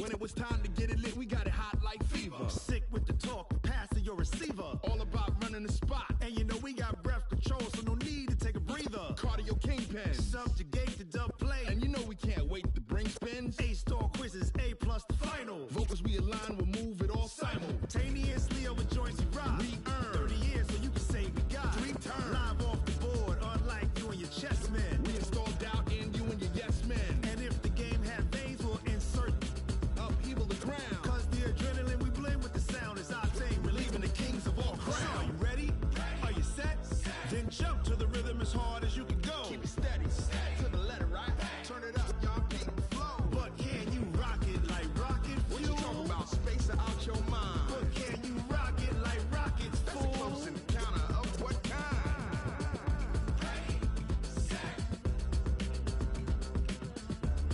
when it was time to get it lit, we got it hot like fever. Sick with the talk, passing your receiver. All about running the spot. And you know we got breath control, so no need to take a breather. Cardio kingpin. Subjugate the dub play. And you know we can't wait to bring spins. A-star quizzes, A+ the final. Vocals we align, we'll move it all simultaneously over joints we rock. We earn 30 years, so you can say we got 3 turns. Live off the board, unlike you and your chess men. We install doubt in you and your yes men. And if the game had veins, we'll insert upheaval the ground. Cause the adrenaline we blend with the sound is our thing, relieving the kings of all crowns. So are you ready? Are you set? Then jump to the rhythm as hard as you can go. Keep it steady, to the letter, right? Turn it up, y'all keep the flow. But can you rock it like rocket fuel? What you talking about? Space out your mind. But can you rock it like rockets, fool? That's a close encounter of what kind? Ready, set,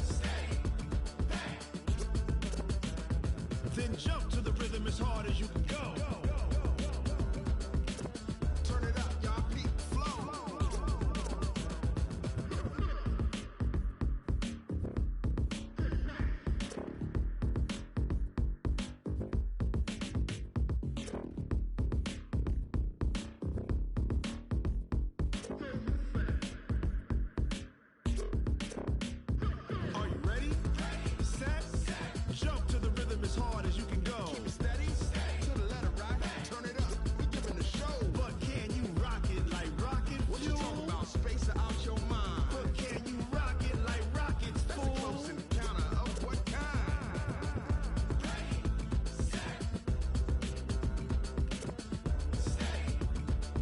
steady, bang. Then jump to the rhythm as hard as you can go. Turn it up, y'all keep the flow. Are you ready? Set, jump to the rhythm as hard as you can go. Keep it steady, to the letter, right? Turn it up, we giving the show. But can you rock it like rocket fuel? What you talking about? Space out your mind. But can you rock it like rockets, That's fool? a close encounter of what kind? Ready, set, steady,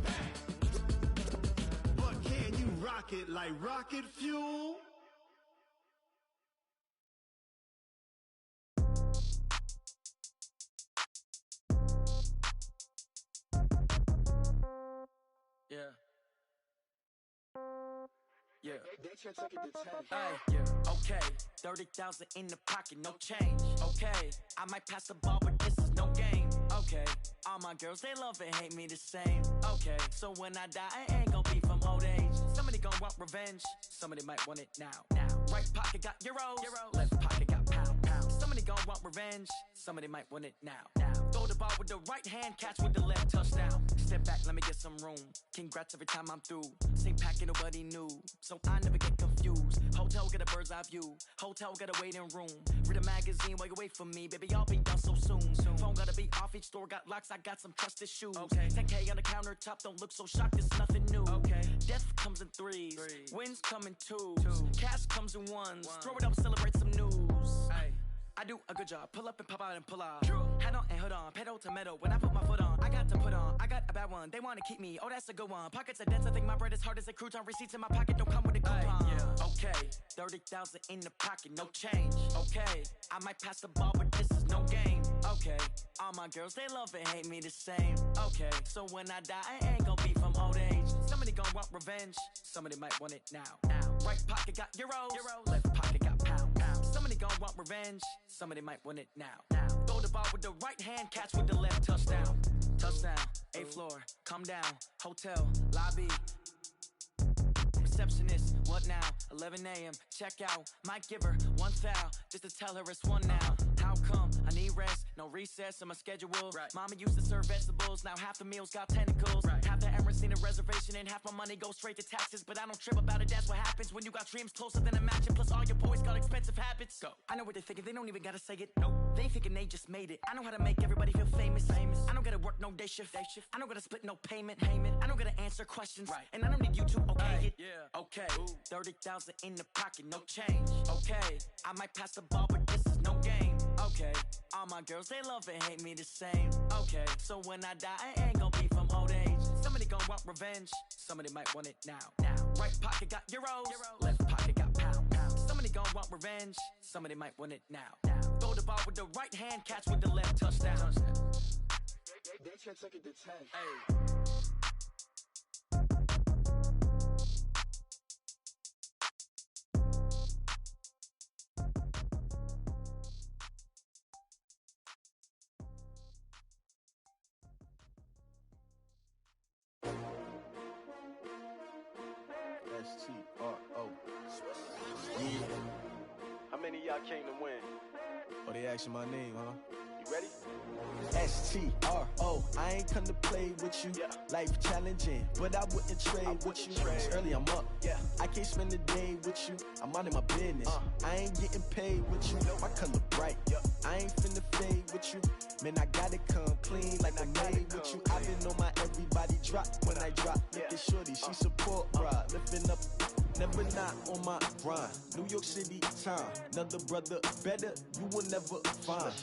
bang. But can you rock it like rocket fuel? Yeah. Yeah. They can't take it to 10. Hey, yeah. Okay. 30,000 in the pocket, no change. Okay. I might pass the ball, but this is no game. Okay. All my girls, they love and hate me the same. Okay. So when I die, I ain't gon' be from old age. Somebody gon' want revenge. Somebody might want it now. Right pocket got euros. Left pocket got pound. Somebody gon' want revenge. Somebody might want it now. Throw the ball with the right hand, catch with the left, touchdown. Step back, let me get some room. Congrats every time I'm through. Same packet, nobody knew. So I never get confused. Hotel get a bird's eye view. Hotel got a waiting room. Read a magazine while you wait for me. Baby, I'll be done so soon. Phone gotta be off, each store got locks. I got some trusted shoes. 10K on the countertop, don't look so shocked, it's nothing new. Death comes in threes. Wins come in twos. Cash comes in ones. Throw it up, celebrate some news. I do a good job. Pull up and pop out and pull out. Head on and hood on. Pedal to metal. When I put my foot on, I got to put on. I got a bad one. They want to keep me. Oh, that's a good one. Pockets are dense. I think my bread is hard as a crouton. Receipts in my pocket don't come with a coupon. Yeah. Okay. 30,000 in the pocket. No change. Okay. I might pass the ball, but this is no game. Okay. All my girls, they love and hate me the same. Okay. So when I die, I ain't gonna be from old age. Somebody gonna want revenge. Somebody might want it now. Right pocket got euros. Left pocket got pound. Somebody gonna want revenge. Somebody might want it now. Throw the ball with the right hand, catch with the left, touchdown. Touchdown, 8th floor, come down, hotel, lobby. Receptionist, what now? 11 a.m., check out. Might give her one foul, just to tell her it's one now. How come? I need rest, no recess in my schedule. Mama used to serve vegetables, now half the meals got tentacles. Half the errands need a reservation and half my money goes straight to taxes. But I don't trip about it, that's what happens when you got dreams closer than a match. And plus all your boys got expensive habits. Go. I know what they're thinking, they don't even gotta say it. Nope. They thinking they just made it. I know how to make everybody feel famous. I don't gotta work no day shift. I don't gotta split no payment. I don't gotta answer questions. And I don't need you to okay it. Okay, 30,000 in the pocket, no change. Okay, I might pass the ball, but this is no game. Okay, all my girls, they love and hate me the same. Okay, so when I die, I ain't gonna be from old age. Somebody gonna want revenge. Somebody might want it now. Right pocket got euros. Left pocket got pound. Somebody gonna want revenge. Somebody might want it now. Throw the ball with the right hand, catch with the left, touchdown. They can't take it to 10. Hey. STRO. Yeah. How many of y'all came to win? Oh, they asking my name, huh? You ready? STRO, I ain't come to play with you. Life challenging, but I wouldn't trade with you. It's early, I'm up. I can't spend the day with you. I'm out of my business. I ain't getting paid with you. My color bright. I ain't finna fade with you. Man, I gotta come clean like I made with you. I been on my everybody drop when I drop. Look at shorty, she support ride. Lifting up, never not on my grind. New York City time, another brother better you will never find.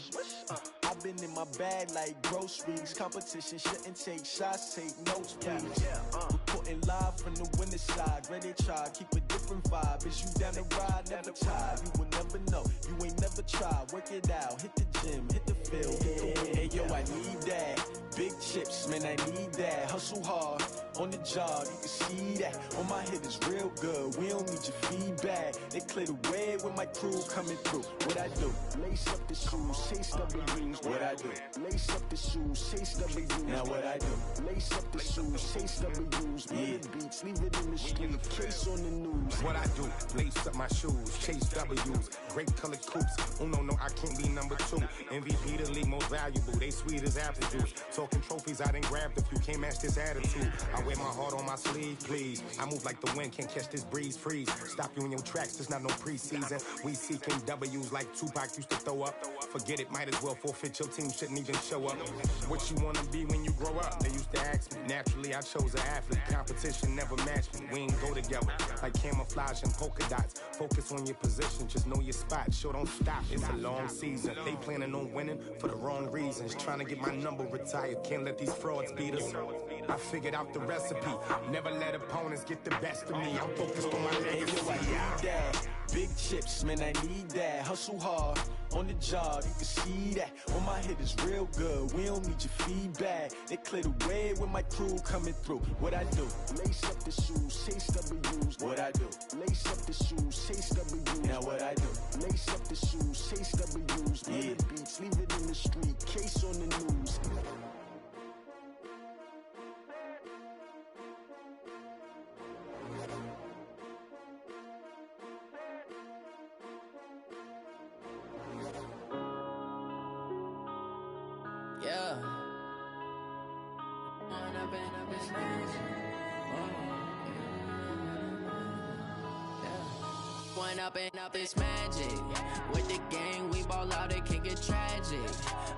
I've been in my bag like groceries. Competition shouldn't take shots, take notes, please. Reporting live from the winning side. Ready to try, keep a different vibe. Is you down the ride, never tired. You will never know, you ain't never tried. Work it out, hit the gym, hit the field, hit the win. Hey yo, I need that. Big chips, man, I need that. Hustle hard, on the job, you can see that. On my head is real good, we don't need your feedback. They clear the way with my crew coming through. What I do? Lace up the shoes, chase W's. What I do? Lace up the shoes, chase W's. Now what I do? Lace up the shoes, chase W's. Mid beats, leave it in the street, case on the news. What I do? Lace up my shoes, chase W's. Great colored coops. Oh no, I can't be number 2. MVP the league most valuable. They sweet as apple juice. Talking trophies, I done grabbed a few. Can't match this attitude. I wear my heart on my sleeve, please. I move like the wind, can't catch this breeze. Freeze. Stop you in your tracks. There's not no preseason. We seeking W's like Tupac used to throw up. Forget it, might as well forfeit. Your team shouldn't even show up. What you wanna be when you grow up? They used to ask me. Naturally, I chose an athlete. Competition never matched me. We ain't go together like camouflage and polka dots. Focus on your position, just know your spot. Sure, don't stop. It's a long season. They planning on winning for the wrong reasons. Trying to get my number retired. Can't let these frauds beat us. I figured out the recipe. Never let opponents get the best of me. I'm focused on my legacy. I need that. Big chips, man, I need that. Hustle hard, on the job, you can see that. On my head is real good, we don't need your feedback. They clear the way with my crew coming through. What I do? Lace up the shoes, chase W's. What I do? Lace up the shoes, chase W's. Now what I do? Lace up the shoes, chase W's. Mid beats, leave it in the street, case on the news. Up this magic. With the gang, we ball out, it can get tragic.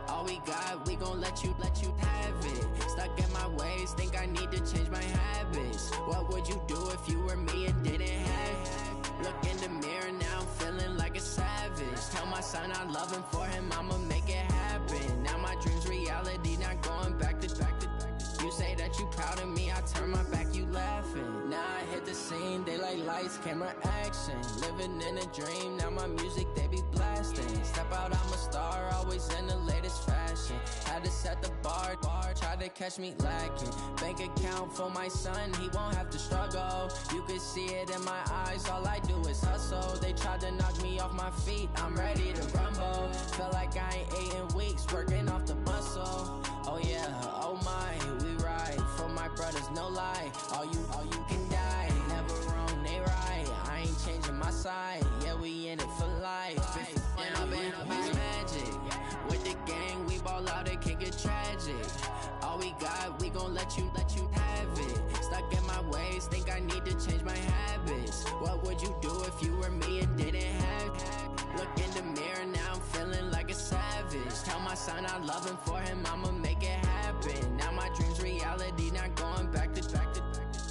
All we got, we gon' let you have it. Stuck in my ways, think I need to change my habits. What would you do if you were me and didn't have it? Look in the mirror, now I'm feeling like a savage. Tell my son I love him, for him I'ma make it happen. Now my dream's reality, not going back to. You say that you proud of me, I turn my back, you laughing. Now I hit the scene, they like lights, camera, action. Living in a dream, now my music, they be blasting. Step out, I'm a star, always in the latest fashion. Had to set the bar, try to catch me lacking. Bank account for my son, he won't have to struggle. You can see it in my eyes, all I do is hustle. They tried to knock me off my feet, I'm ready to rumble. Felt like I ain't ate in weeks, working off the muscle. Oh yeah, oh my, we ride for my brothers, no lie. All you can die, never wrong, they right. I ain't changing my side, yeah, we in it for life. And I've been magic. With the gang, we ball out, it can get tragic. All we got, we gon' let you have it. Stuck in my ways, think I need to change my habits. What would you do if you were me and didn't have it? Look in the mirror, now I'm feeling like a savage. Tell my son I love him, for him I'ma make it happen. Now my dream's reality, not going back to.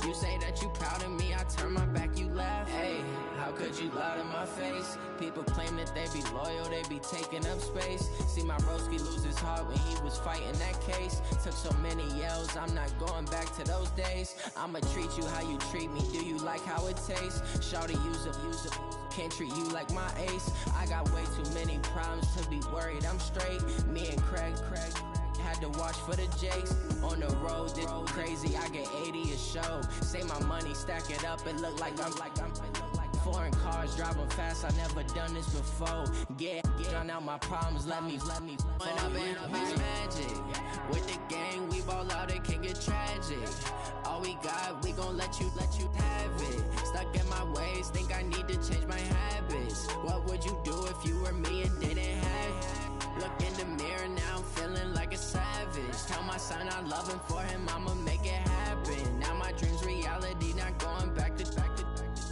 You say that you proud of me, I turn my back, you laugh. Hey, how could you lie to my face? People claim that they be loyal, they be taking up space. See my broski lose his heart when he was fighting that case. Took so many yells, I'm not going back to those days. I'ma treat you how you treat me, do you like how it tastes? Shawty, use up, can't treat you like my ace. I got way too many problems to be worried, I'm straight. Me and Craig had to watch for the Jakes. On the road, it's crazy, I get 80 a show. Say my money, stack it up, it look like I'm foreign cars, driving fast, I never done this before. Drown out my problems, let me When I've been magic. With the gang, we ball out, it can get tragic. All we got, we gon' let you have it. Stuck in my ways, think I need to change my habits. What would you do if you were me and didn't have sign I'm loving for him, I'ma make it happen. Now my dream's reality, not going back to.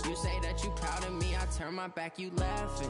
You say that you proud of me, I turn my back, you laughing.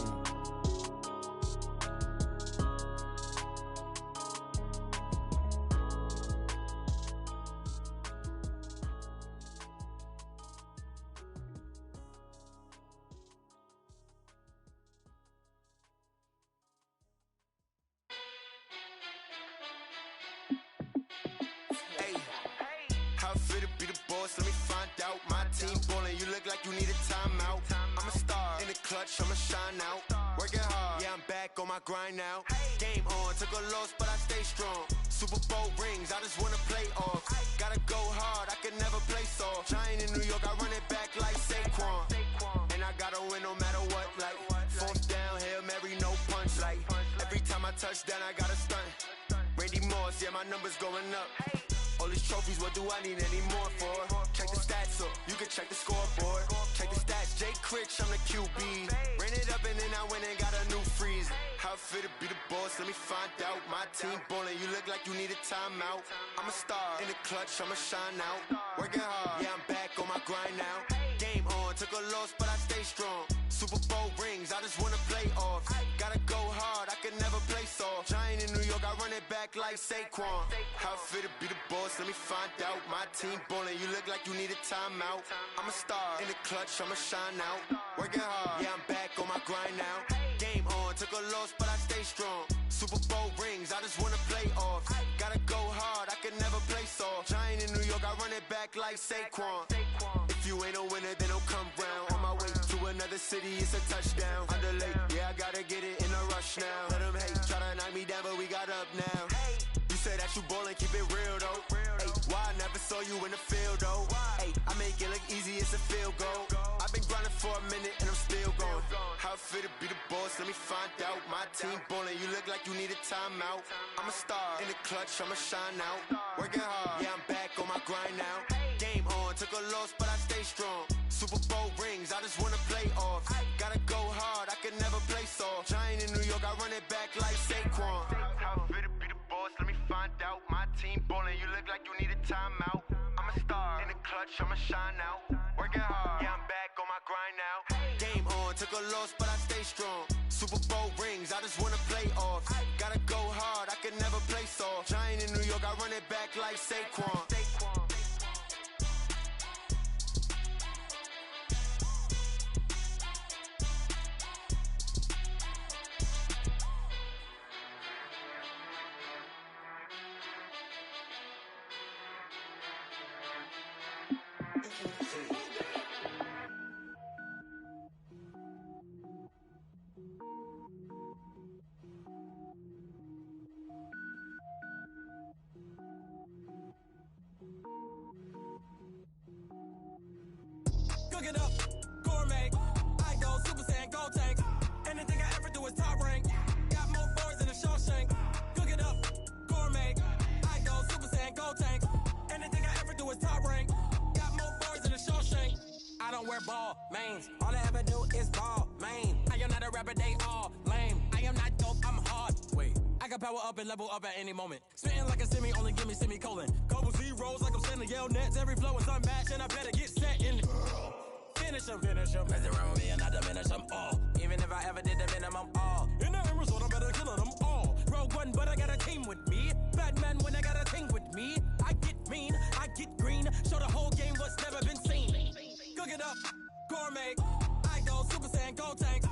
How fit to be the boss? Let me find out. My team ballin', you look like you need a timeout. I'm a star in the clutch, I'ma shine out. Working hard, yeah, I'm back on my grind now. Game on, took a loss, but I stay strong. Super Bowl rings, I just wanna play off. Gotta go hard, I can never play soft. Giant in New York, I run it back like Saquon. And I gotta win no matter what, like fourth down, Hail Mary, no punch. Like every time I touch down, I gotta stunt. Randy Moss, yeah, my numbers going up. All these trophies, what do I need any more for? Check the stats up, you can check the scoreboard. Check the stats, Jay Critch, I'm the QB. Ran it up and then I went and got a new freeze. How fit to be the boss, let me find out. My team ballin', you look like you need a timeout. I'm a star in the clutch, I'ma shine out. Working hard, yeah, I'm back on my grind now. Game on, took a loss, but I stay strong. Super Bowl rings, I just wanna play off. Gotta go hard, I can never play soft. Giant in New York, I run it back like Saquon. How fit to be the boss, let me find out. My team ballin', you look like you need a timeout. I'm a star in the clutch, I'ma shine out. Working hard, yeah, I'm back on my grind now. Game on, took a loss, but I stay strong. Super Bowl rings, I just wanna play off. Gotta go hard, I can never play soft. Giant in New York, I run it back like Saquon. If you ain't a winner, then don't come round. On my way to another city, it's a touchdown. Underlay, yeah, I gotta get it in a rush now. Let them hate, try to knock me down, but we got up now. You say that you ballin', keep it real though. Hey, why I never saw you in the field though? Hey, I make it look easy, it's a field goal. I've been grinding for a minute and I'm still going. How fit to be the boss, let me find out. My team ballin', you look like you need a timeout. I'm a star in the clutch, I'ma shine out. Working hard, yeah, I'm back on my grind now. Game on, took a loss, but I stay strong. Super Bowl rings, I just wanna play off. Gotta go hard, I can never play soft. Giant in New York, I run it back like Saquon. How fit to be the boss, let me find out. My team ballin', you look like you need a timeout. I'm a star in the clutch, I'ma shine out. Working hard, yeah, I'm back on my grind now. Game on, took a loss, but I stay strong. Super Bowl rings, I just wanna play off. Gotta go hard, I can never play soft. Giant in New York, I run it back like Saquon. Cook it up, gourmet. I go Super Saiyan, go tank. Anything I ever do is top rank. Got more boys than a Shawshank. Cook it up, gourmet. I go Super Saiyan, go tank. Anything I ever do is top rank. Got more boys than a Shawshank. I don't wear ball mains. All I ever do is ball main. I am not a rapper, they all lame. I am not dope, I'm hard. Wait, I can power up and level up at any moment. Spitting like a semi, only give me semicolon. Couple zeros like I'm sending yell nets. Every flow is unmatched and I better get set in. Finish them. Mess around with me and I diminish them all. Even if I ever did the minimum all. In the end result, I better kill them all. Rogue One, but I got a team with me. Batman when I got a team with me. I get mean, I get green. Show the whole game what's never been seen. Cook it up, gourmet. I go Super Saiyan, go tank.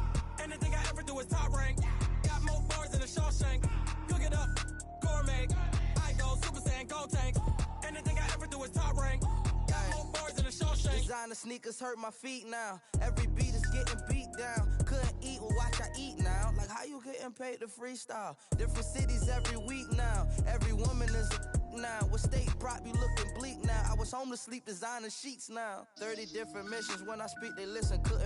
Anything I ever do is top rank. Got more bars than a Shawshank. Cook it up, gourmet. I go Super Saiyan, go tank. Anything I ever do is top rank. Got more bars than a Shawshank. Designer sneakers hurt my feet now. Every beat is getting beat down. Couldn't eat, well watch I eat now. Like how you getting paid to freestyle? Different cities every week now. Every woman is a now. With state prop you looking bleak now. I was home to sleep designer sheets now. 30 different missions when I speak they listen. Couldn't